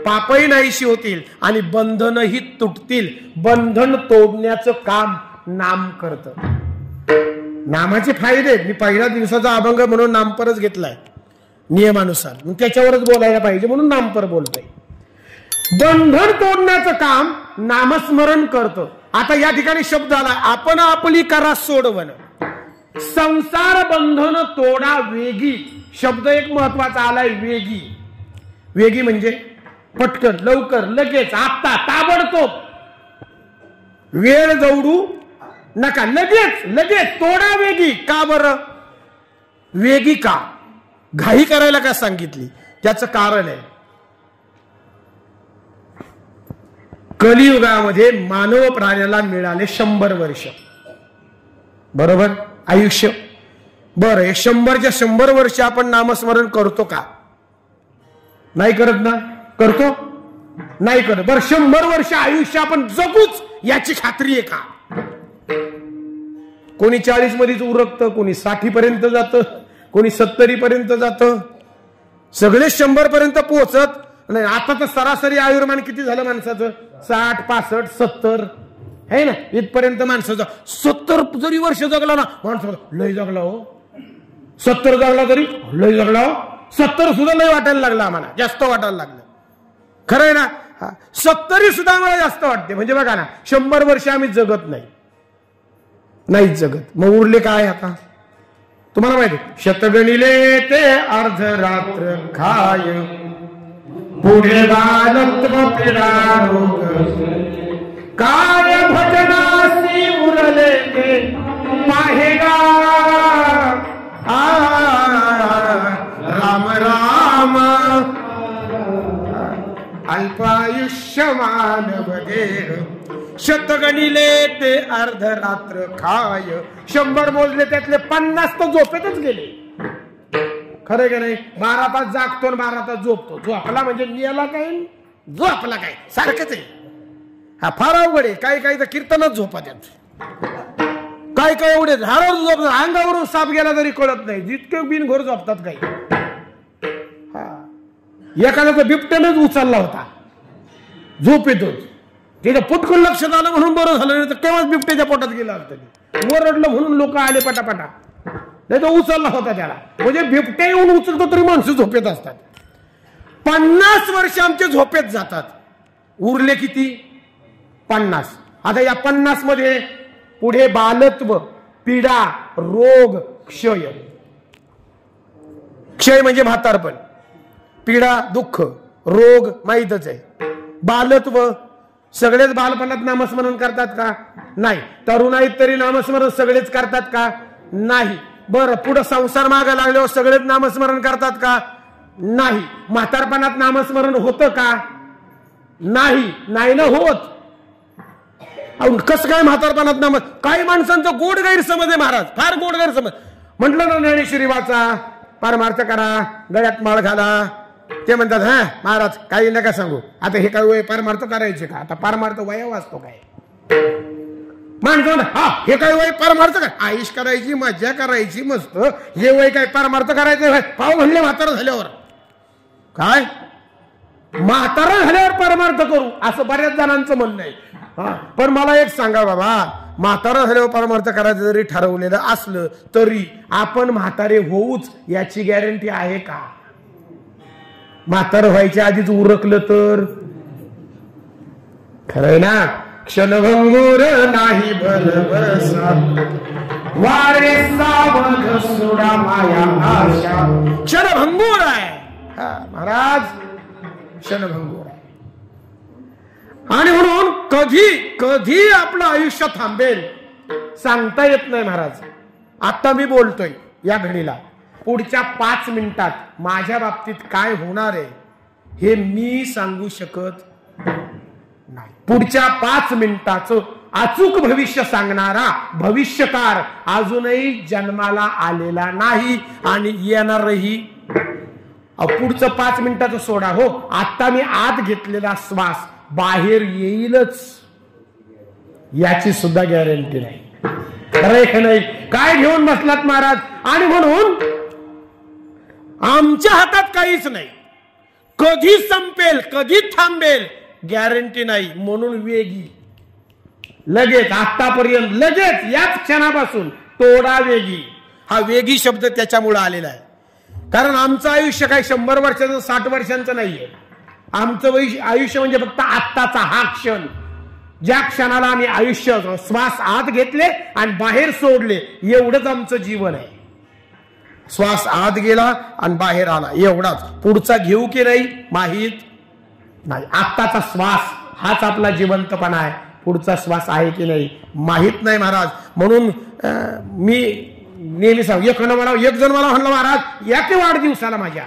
पापही नाहीशी होतील आणि बंधनही तुटतील. बंधन तोडण्याचं काम नाम करतं. नामाचे फायदे. मी पहिल्या दिवसाचा अभंग म्हणून नामपरच घेतलाय नियमानुसार. त्याच्यावरच बोलायला पाहिजे म्हणून नामपर बोलतोय. बंधन तोडण्याचं काम नामस्मरण करतं. आता या ठिकाणी शब्द आला, आपण आपली करा सोडवण. संसार बंधन तोडा वेगी. शब्द एक महत्वाचा आलाय, वेगी. वेगी म्हणजे पटकन, लवकर, लगेच, आता, ताबडतोब. वेळ दौडू नका, लगेच तोडा वेगी. का बरं वेगी? का घाई करायला का सांगितली? त्याचं कारण आहे, कलियुगामध्ये मानव प्राण्याला मिळाले 100 वर्ष. बरोबर आयुष्य. बरं, 100च्या 100 वर्ष आपण नामस्मरण करतो का? नाही करत ना? करतो? नाही करत. बरं, 100 वर्ष आयुष्य आपण जगूच याची खात्री आहे का? कोणी 40 मध्येच उरकतं, कोणी 60 पर्यंत जातं, कोणी 70 पर्यंत जातं. सगळे 100 पर्यंत पोहोचत नाही. आता तर सरासरी आयुर्मान किती झालं माणसाचं? 60, 65, 70 है ना? इथपर्यंत माणसाचं. 70 जरी वर्ष जगला ना माणसाचं लय जगला हो. 70 जगला तरी लय जगला हो. 70 सुद्धा लय वाटायला लागला आम्हाला, जास्त वाटायला लागलं. खरं आहे ना? 70 सुद्धा आम्हाला जास्त वाटते. म्हणजे बघा ना, 100 वर्ष आम्ही जगत नाहीच जगत. मग उरले काय आता? तुम्हाला माहिती, शतगणिले ते अर्धरात्र खाय, पुढे बालत्व पिडा रोग, काय भजनासी उरले ते पाहेगा. राम राम अल्पायुष्यमान बधेर, शतगणिले ते अर्धरात्र खाय. 100 मोजले त्यातले 50 तर झोपेतच गेले. खरं का नाही? 12 तास जागतो आणि 12 तास झोपतो. झोपला म्हणजे नियाला काय, झोपला काय, सारखंच आहे. हा फार अवघड आहे. काही तर कीर्तनच झोपा त्यात. काय एवढे झाडावर झोपतात, अंगावरून साप गेला तरी कळत नाही. जितके बिनघोर झोपतात काही. हा, एखाद्याचा बिबट्यानेच उचलला होता झोपेतच. तिथे पटकन लक्षात आलं म्हणून बरं झालं, नाही तर केव्हाच बिबट्याच्या पोटात गेला असतं. ओरडलं म्हणून लोक आले पटापटा, नाही तर उचलला होता त्याला. म्हणजे बिबट्या येऊन उचलतो तरी माणसं झोपेत असतात. 50 वर्ष आमचे झोपेत जातात, उरले किती? 50. आता या 50 मध्ये पुढे बालत्व, पीडा, रोग, क्षय. क्षय म्हणजे म्हातारपण, पीडा दुःख, रोग माहीतच आहे. बालत्व, सगळेच बालपणात नामस्मरण करतात का? नाही. तरुणाईत तरी नामस्मरण सगळेच करतात का? नाही. बरं, पुढे संसार मागे लागल्यावर सगळेच नामस्मरण करतात का? नाही. म्हातारपणात नामस्मरण होतं का? नाही. नाही ना होत. कसं काय म्हातारपणात नाम? काही माणसांचं गोड गैरसमज आहे महाराज, फार गोड गैरसमज. म्हटलं ना ज्ञानेश्वरी वाचा, पारमार्थ करा, गळ्यात माळ घाला, ते म्हणतात हा महाराज काही नका सांगू, आता हे काय वय पारमार्थ करायचे का? आता पारमार्थ वय वाचतो काय माणसं? हा हे काय वय पारमार्थ काय? आयुष करायची, मज्जा करायची मस्त, हे वय काय पारमार्थ करायचं? पाव म्हणले म्हातारा झाल्यावर काय? म्हातारा झाल्यावर परमार्थ करू असं बऱ्याच जणांचं म्हणणं आहे. पण मला एक सांगा बाबा, म्हातारा झाल्यावर परमार्थ करायचं जरी ठरवलेलं असलं तरी आपण म्हातारे होऊच याची गॅरंटी आहे का? म्हातार व्हायच्या आधीच उरकलं तर खरंय ना? क्षणभंगुर नाही भरवसा, वारे सावध सोडा माया आशा. क्षणभंगुर आहे महाराज, क्षणभंगुर आहे. आणि म्हणून कधी कधी आपलं आयुष्य थांबेल सांगता येत नाही महाराज. आता मी बोलतोय या घडीला, पुढच्या 5 मिनिटात माझ्या बाबतीत काय होणार आहे हे मी सांगू शकत नाही. पुढच्या 5 मिनिटाचं अचूक भविष्य सांगणारा भविष्यकार अजूनही जन्माला आलेला नाही आणि येणारही. पुढचं 5 मिनिटाचं सोडा हो, आता मी आत घेतलेला श्वास बाहेर येईलच याची सुद्धा गॅरंटी नाही. खरंय नाही? काय घेऊन बसलात महाराज? आणि म्हणून आमच्या हातात काहीच नाही. कधी संपेल कधी थांबेल गॅरंटी नाही. म्हणून वेगी, लगेच, आतापर्यंत लगेच, याच क्षणापासून तोडा वेगी. हा वेगी शब्द त्याच्यामुळे आलेला आहे कारण आमचं आयुष्य काही 100 वर्षाचं 60 वर्षांचं नाहीये. आमचं आयुष्य म्हणजे फक्त आत्ताचा हा क्षण. ज्या क्षणाला आम्ही आयुष्य श्वास आत घेतले आणि बाहेर सोडले एवढंच आमचं जीवन आहे. श्वास आत गेला आणि बाहेर आला एवढाच. पुढचा घेऊ की नाही माहीत नाही. आत्ताचा श्वास हाच आपला जिवंतपणा आहे. पुढचा श्वास आहे की नाही माहीत नाही महाराज. म्हणून मी नेहमी सांग, एक जण मला म्हणलं महाराज या की वाढदिवसाला माझ्या,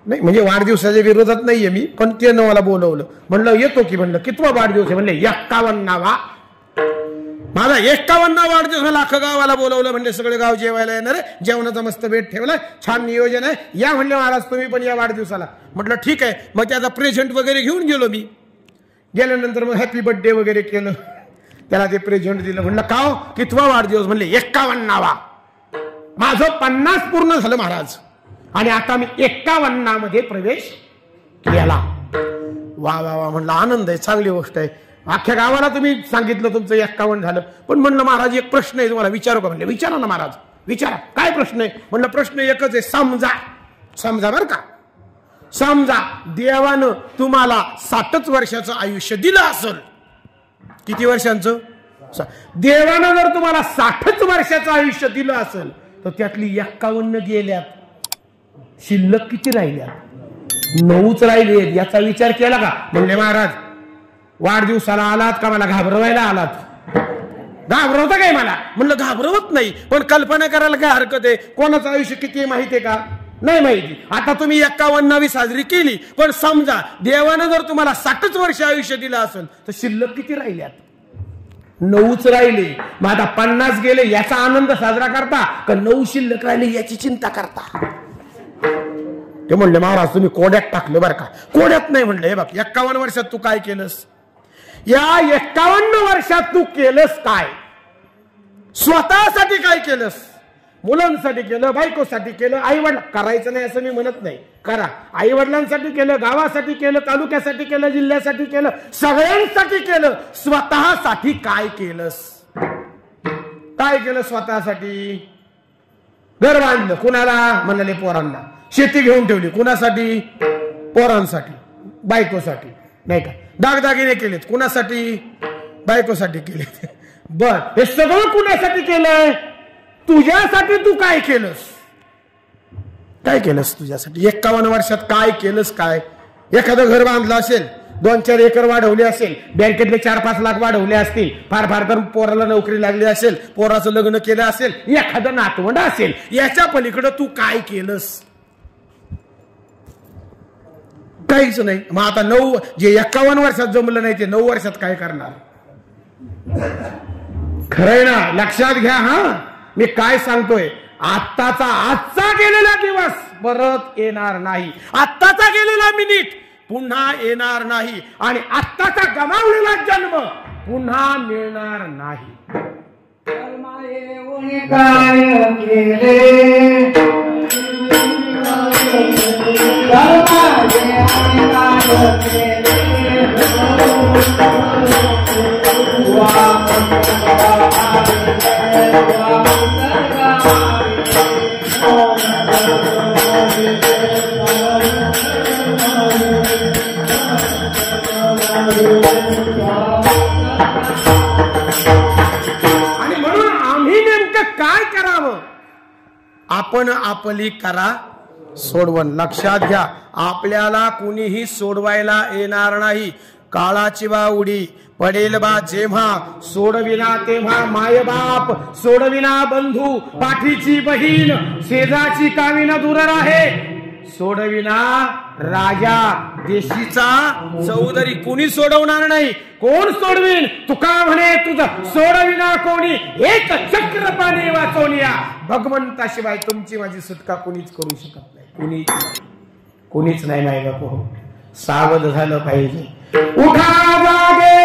नाही म्हणजे वाढदिवसाच्या विरोधात नाहीये मी, पण ते मला बोलवलं. म्हणलं येतो की. म्हणलं कितवा वाढदिवस आहे? म्हणले 51वा. माझा 51वा वाढदिवस. लाख गावाला बोलवलं. म्हणले सगळे गाव जेवायला येणार आहे, जेवणाचा मस्त बेट ठेवलाय, छान नियोजन आहे, या म्हणले महाराज तुम्ही पण या वाढदिवसाला. म्हटलं ठीक आहे. मग त्याचा प्रेझेंट वगैरे घेऊन गेलो मी. गेल्यानंतर मग हॅपी बर्थडे वगैरे केलं, त्याला ते प्रेझेंट दिलं. म्हणलं का हो कितवा वाढदिवस? म्हणले 51वा. माझं 50 पूर्ण झालं महाराज आणि आता मी 51 मध्ये प्रवेश केला. वा वा वा म्हणलं आनंद आहे, चांगली गोष्ट आहे. अख्ख्या गावाला तुम्ही सांगितलं तुमचं 51 झालं. पण म्हणलं महाराज एक प्रश्न आहे तुम्हाला विचारू का? म्हणले विचारा ना महाराज, विचारा. काय प्रश्न आहे? म्हणलं प्रश्न एकच आहे. समजा बरं का, समजा देवानं तुम्हाला 60 वर्षाचं आयुष्य दिलं असेल. किती वर्षांचं? देवानं जर तुम्हाला 60 वर्षाचं आयुष्य दिलं असेल तर त्यातली 51 गेल्यात, शिल्लक किती राहिल्या? 9च राहिले. याचा विचार केला का? म्हणले महाराज वाढदिवसाला आलात का मला घाबरवायला आलात? घाबरवता काय मला? म्हणलं घाबरवत नाही, पण कल्पना करायला काय हरकत आहे? कोणाचं आयुष्य किती माहिती आहे का? नाही माहिती. आता तुम्ही 51वी साजरी केली, पण समजा देवानं जर तुम्हाला 60 वर्ष आयुष्य दिलं असेल तर शिल्लक किती राहिल्यात? 9च राहिले. मग आता 50 गेले याचा आनंद साजरा करता का 9 शिल्लक राहिले याची चिंता करता? ते म्हणले महाराज तुम्ही कोड्यात टाकलं बरं का. कोड्यात नाही म्हणलं. हे बघ 51 वर्षात तू काय केलंस? या 51 वर्षात तू केलंस काय? स्वतःसाठी काय केलंस? मुलांसाठी केलं, बायकोसाठी केलं, आई वडील करायचं नाही असं मी म्हणत नाही, करा. आई वडिलांसाठी केलं, गावासाठी केलं, तालुक्यासाठी केलं, जिल्ह्यासाठी केलं, सगळ्यांसाठी केलं. स्वतःसाठी काय केलंस? काय केलं स्वतःसाठी? घर बांधलं कुणाला? म्हणाले पोरांना. शेती घेऊन ठेवली कुणासाठी? पोरांसाठी, बायकोसाठी, नाही का? दागदागिने केलेत कुणासाठी? बायकोसाठी केलेत. बर, हे सगळं कुणासाठी केलंय? तुझ्यासाठी. तू काय केलंस? काय केलंस तुझ्यासाठी? 51 वर्षात काय केलंस? काय एखादं घर बांधलं असेल, 2-4 एकर वाढवले असेल, बँकेतले 4-5 लाख वाढवले असतील, फार फार तर पोराला नोकरी लागली असेल, पोराचं लग्न केलं असेल, एखादं नातवंड असेल, याच्या पलीकडे तू काय केलंस? काहीच नाही. मग आता 9 जे 51 वर्षात जमलं नाही ते 9 वर्षात काय करणार? खरंय ना? लक्षात घ्या. हा, मी काय सांगतोय, आजचा गेलेला दिवस परत येणार नाही. आत्ताचा गेलेला मिनिट पुन्हा येणार नाही. आणि आत्ताचा गमावलेला जन्म पुन्हा मिळणार नाही. काय केले आणि म्हणून आम्ही नेमकं काय करावं? आपण आपली करा सोडवण. लक्षात घ्या, आपल्याला कुणीही सोडवायला येणार नाही. काळाची बा उडी पडेल बा जेव्हा, सोडविना तेव्हा मायबाप, सोडविना बंधू, पाठीची बहीण, शेजाची काविना दूर राहे, सोडविना राजा देशीचा चौधरी. कुणी सोडवणार नाही. कोण सोडवीन? तुका म्हणे तुझं सोडविना कोणी, एक चक्र पाणी वाचवनिया. भगवंताशिवाय तुमची माझी सुटका कुणीच करू शकत नाही. कुणीच नाही. नाही बापू, सावध झालं पाहिजे. उठा जागे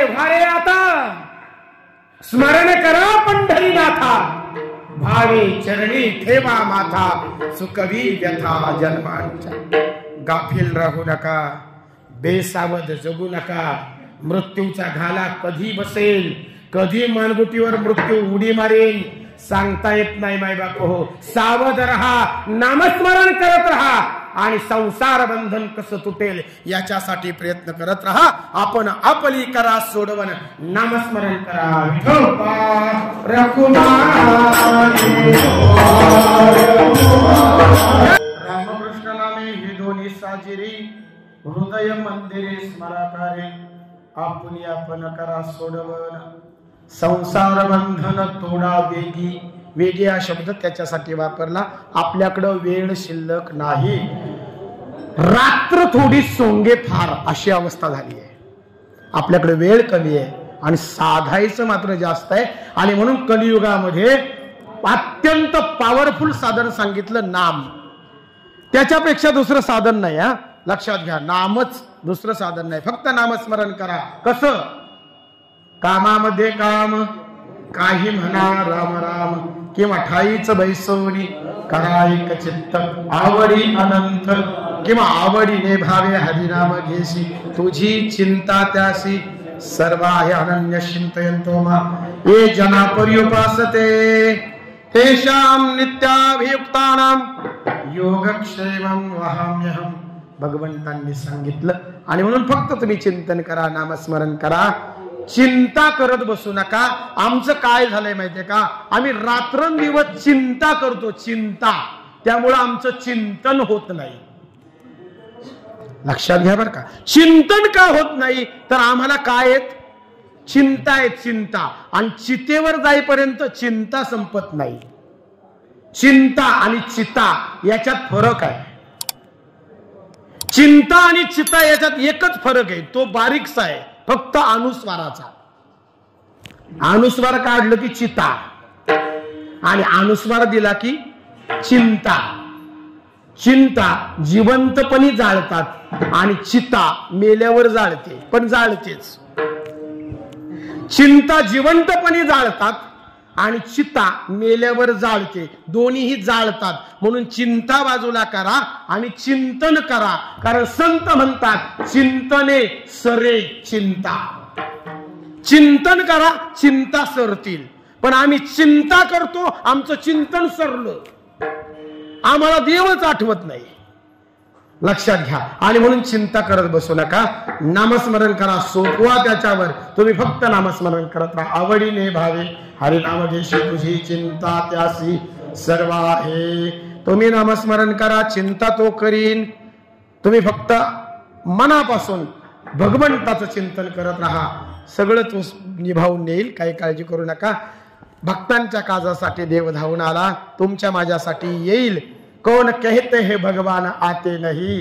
भारे आता, स्मरण करा पंढरीनाथा, भावे चरणी ठेवा माथा, सुखवी व्यथा जन्मांच्या. गाफील राहू नका, बेसावध जगू नका. मृत्यूचा घाला कधी बसेल, कधी मानगुटीवर मृत्यू उडी मारेल सांगता येत नाही. माय बाप हो, सावध रहा, नामस्मरण करत रहा आणि संसार बंधन कसं तुटेल याच्यासाठी प्रयत्न करत रहा. आपण आपली करा सोडवण, नामस्मरण करा. रामकृष्ण नामे ही दोन्ही साजिरी, हृदय मंदिरे स्मराकारे. आपण करा सोडवण, संसार बंधन तोडा वेगी. वेगी हा शब्द त्याच्यासाठी वापरला, आपल्याकडं वेळ शिल्लक नाही. रात्र थोडी सोंगे फार अशी अवस्था झाली आहे. आपल्याकडे वेळ कमी आहे आणि साधायचं मात्र जास्त आहे. आणि म्हणून कलियुगामध्ये अत्यंत पॉवरफुल साधन सांगितलं नाम. त्याच्यापेक्षा दुसरं साधन नाही. हा, लक्षात घ्या, नामच दुसरं साधन नाही. फक्त नामस्मरण करा. कसं? कामामध्ये काम, काही म्हणा राम राम, किंवा ठाईच बैसवणी करा एक चित्त, आवडी अनंत, किंवा आवडीने भावे हरिनाम घेसी, तुझी चिंता त्यासी, सर्व आहे अनन्य चिंतयंतो मा ये जना पर्युपासते तेषां नित्याभियुक्तानां योगक्षेमं वहाम्यहम्. भगवंतांनी सांगितलं. आणि म्हणून फक्त तुम्ही चिंतन करा, नामस्मरण करा, चिंता करत बसू नका. आमचं काय झालंय माहितीये का, आम्ही रात्रंदिवस चिंता करतो, चिंता, त्यामुळं आमचं चिंतन होत नाही. लक्षात घ्या बरं का. चिंतन का होत नाही तर आम्हाला काय आहेत? चिंता आहे, चिंता. आणि चितेवर जाईपर्यंत चिंता संपत नाही. चिंता आणि चिता याच्यात फरक आहे. चिंता आणि चिता याच्यात एकच फरक आहे, तो बारीकसा आहे, फक्त अनुस्वाराचा. अनुस्वार काढलं की चिता आणि अनुस्वार दिला की चिंता. चिंता जिवंतपणी जाळतात आणि चिता मेल्यावर जाळते, पण जाळतेच. चिंता जिवंतपणी जाळतात आणि चिता मेल्यावर जाळते, दोन्हीही जाळतात. म्हणून चिंता बाजूला करा आणि चिंतन करा. कारण संत म्हणतात चिंतने सरे चिंता. चिंतन करा, चिंता सरतील. पण आम्ही चिंता करतो, आमचं चिंतन सरलं, आम्हाला देवच आठवत नाही. लक्षात घ्या. आणि म्हणून चिंता करत बसू नका, नामस्मरण करा. सोपवा त्याच्यावर. तुम्ही फक्त नामस्मरण करत राहा. आवडीने भावे हरिनाम घेशी तुझी चिंता त्यासी सर्व आहे. तुम्ही नामस्मरण करा, चिंता तो करीन. तुम्ही फक्त मनापासून भगवंताचं चिंतन करत राहा, सगळं तो निभावून नेईल. काही काळजी करू नका. भक्तांच्या काजासाठी देव धावून आला, तुमच्या माझ्यासाठी येईल. कौन कहते हैं भगवान आते नहीं,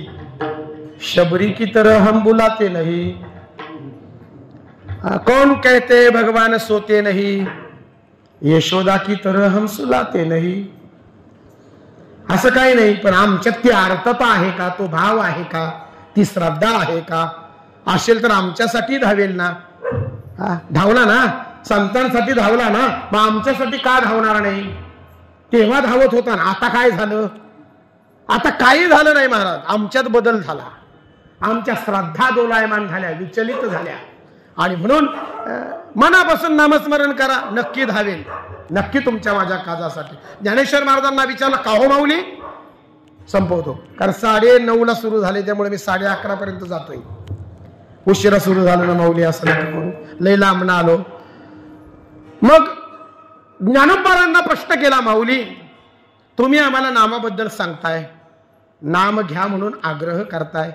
शबरी की तरह हम बुलाते नहीं. कौन कहते हैं भगवान सोते नहीं, यशोदा की तरह हम सुलाते नहीं. असं काही नाही, पण आमच्यात ती अर्थता आहे का, तो भाव आहे का, ती श्रद्धा आहे का? असेल तर आमच्यासाठी धावेल ना. धावला ना, संतांसाठी धावला ना, मग आमच्यासाठी का धावणार नाही? तेव्हा धावत होता ना. आता काय झालं? आता काही झालं नाही महाराज. आमच्यात बदल झाला, आमच्या श्रद्धा दोलायमान झाल्या, विचलित झाल्या. आणि म्हणून मनापासून नामस्मरण करा, नक्की धावेल, नक्की तुमच्या माझ्या काजासाठी. ज्ञानेश्वर महाराजांना विचारलं, का हो माऊली? संपवतो, कारण 9:30 सुरू झाले, त्यामुळे मी 11:30 पर्यंत जातोय. उशिरा सुरू झालं ना माऊली, असं नका करू, लय लांब ना आलो. मग ज्ञानोबारांना प्रश्न केला, माऊली तुम्ही आम्हाला नामाबद्दल सांगताय, नाम घ्या म्हणून आग्रह करताय,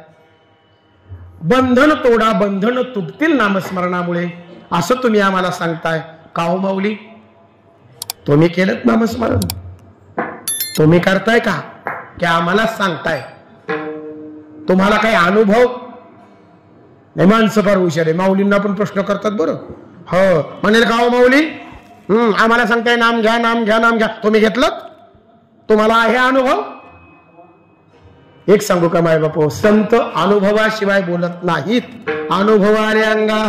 बंधन तोडा, बंधन तुटतील नामस्मरणामुळे, असं तुम्ही आम्हाला सांगताय. का हो माऊली? तुम्ही केलं नामस्मरण? तुम्ही करताय का की आम्हाला सांगताय? तुम्हाला काही अनुभव नाही? माणसं फार हुशार आहे, माऊलींना पण प्रश्न करतात बरं. हो म्हणेल, का हो माऊली आम्हाला सांगताय नाम घ्या, नाम घ्या, नाम घ्या, तुम्ही घेतलं? तुम्हाला आहे अनुभव? एक सांगू का माय बापू, संत अनुभवाशिवाय बोलत नाहीत. अनुभवारे अंगा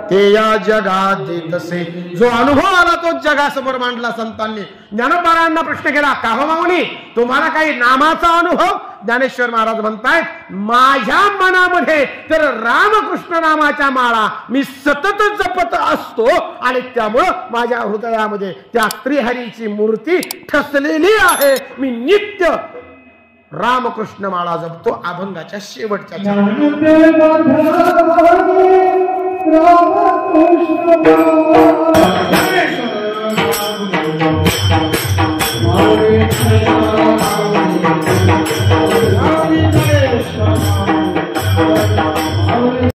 ते या जगात देतसे. जो अनुभव आला तो जगासमोर मांडला संतांनी. ज्ञानोबारांना प्रश्न केला, का हो माऊली तुम्हाला काही नामाचा अनुभव? ज्ञानेश्वर महाराज म्हणतायत, माझ्या मनामध्ये तर रामकृष्ण नामाच्या माळा मी सतत जपत असतो आणि त्यामुळं माझ्या हृदयामध्ये त्या श्रीहरीची मूर्ती ठसलेली आहे. मी नित्य रामकृष्ण माळा जपतो. अभंगाच्या शेवटच्या रामकृष्ण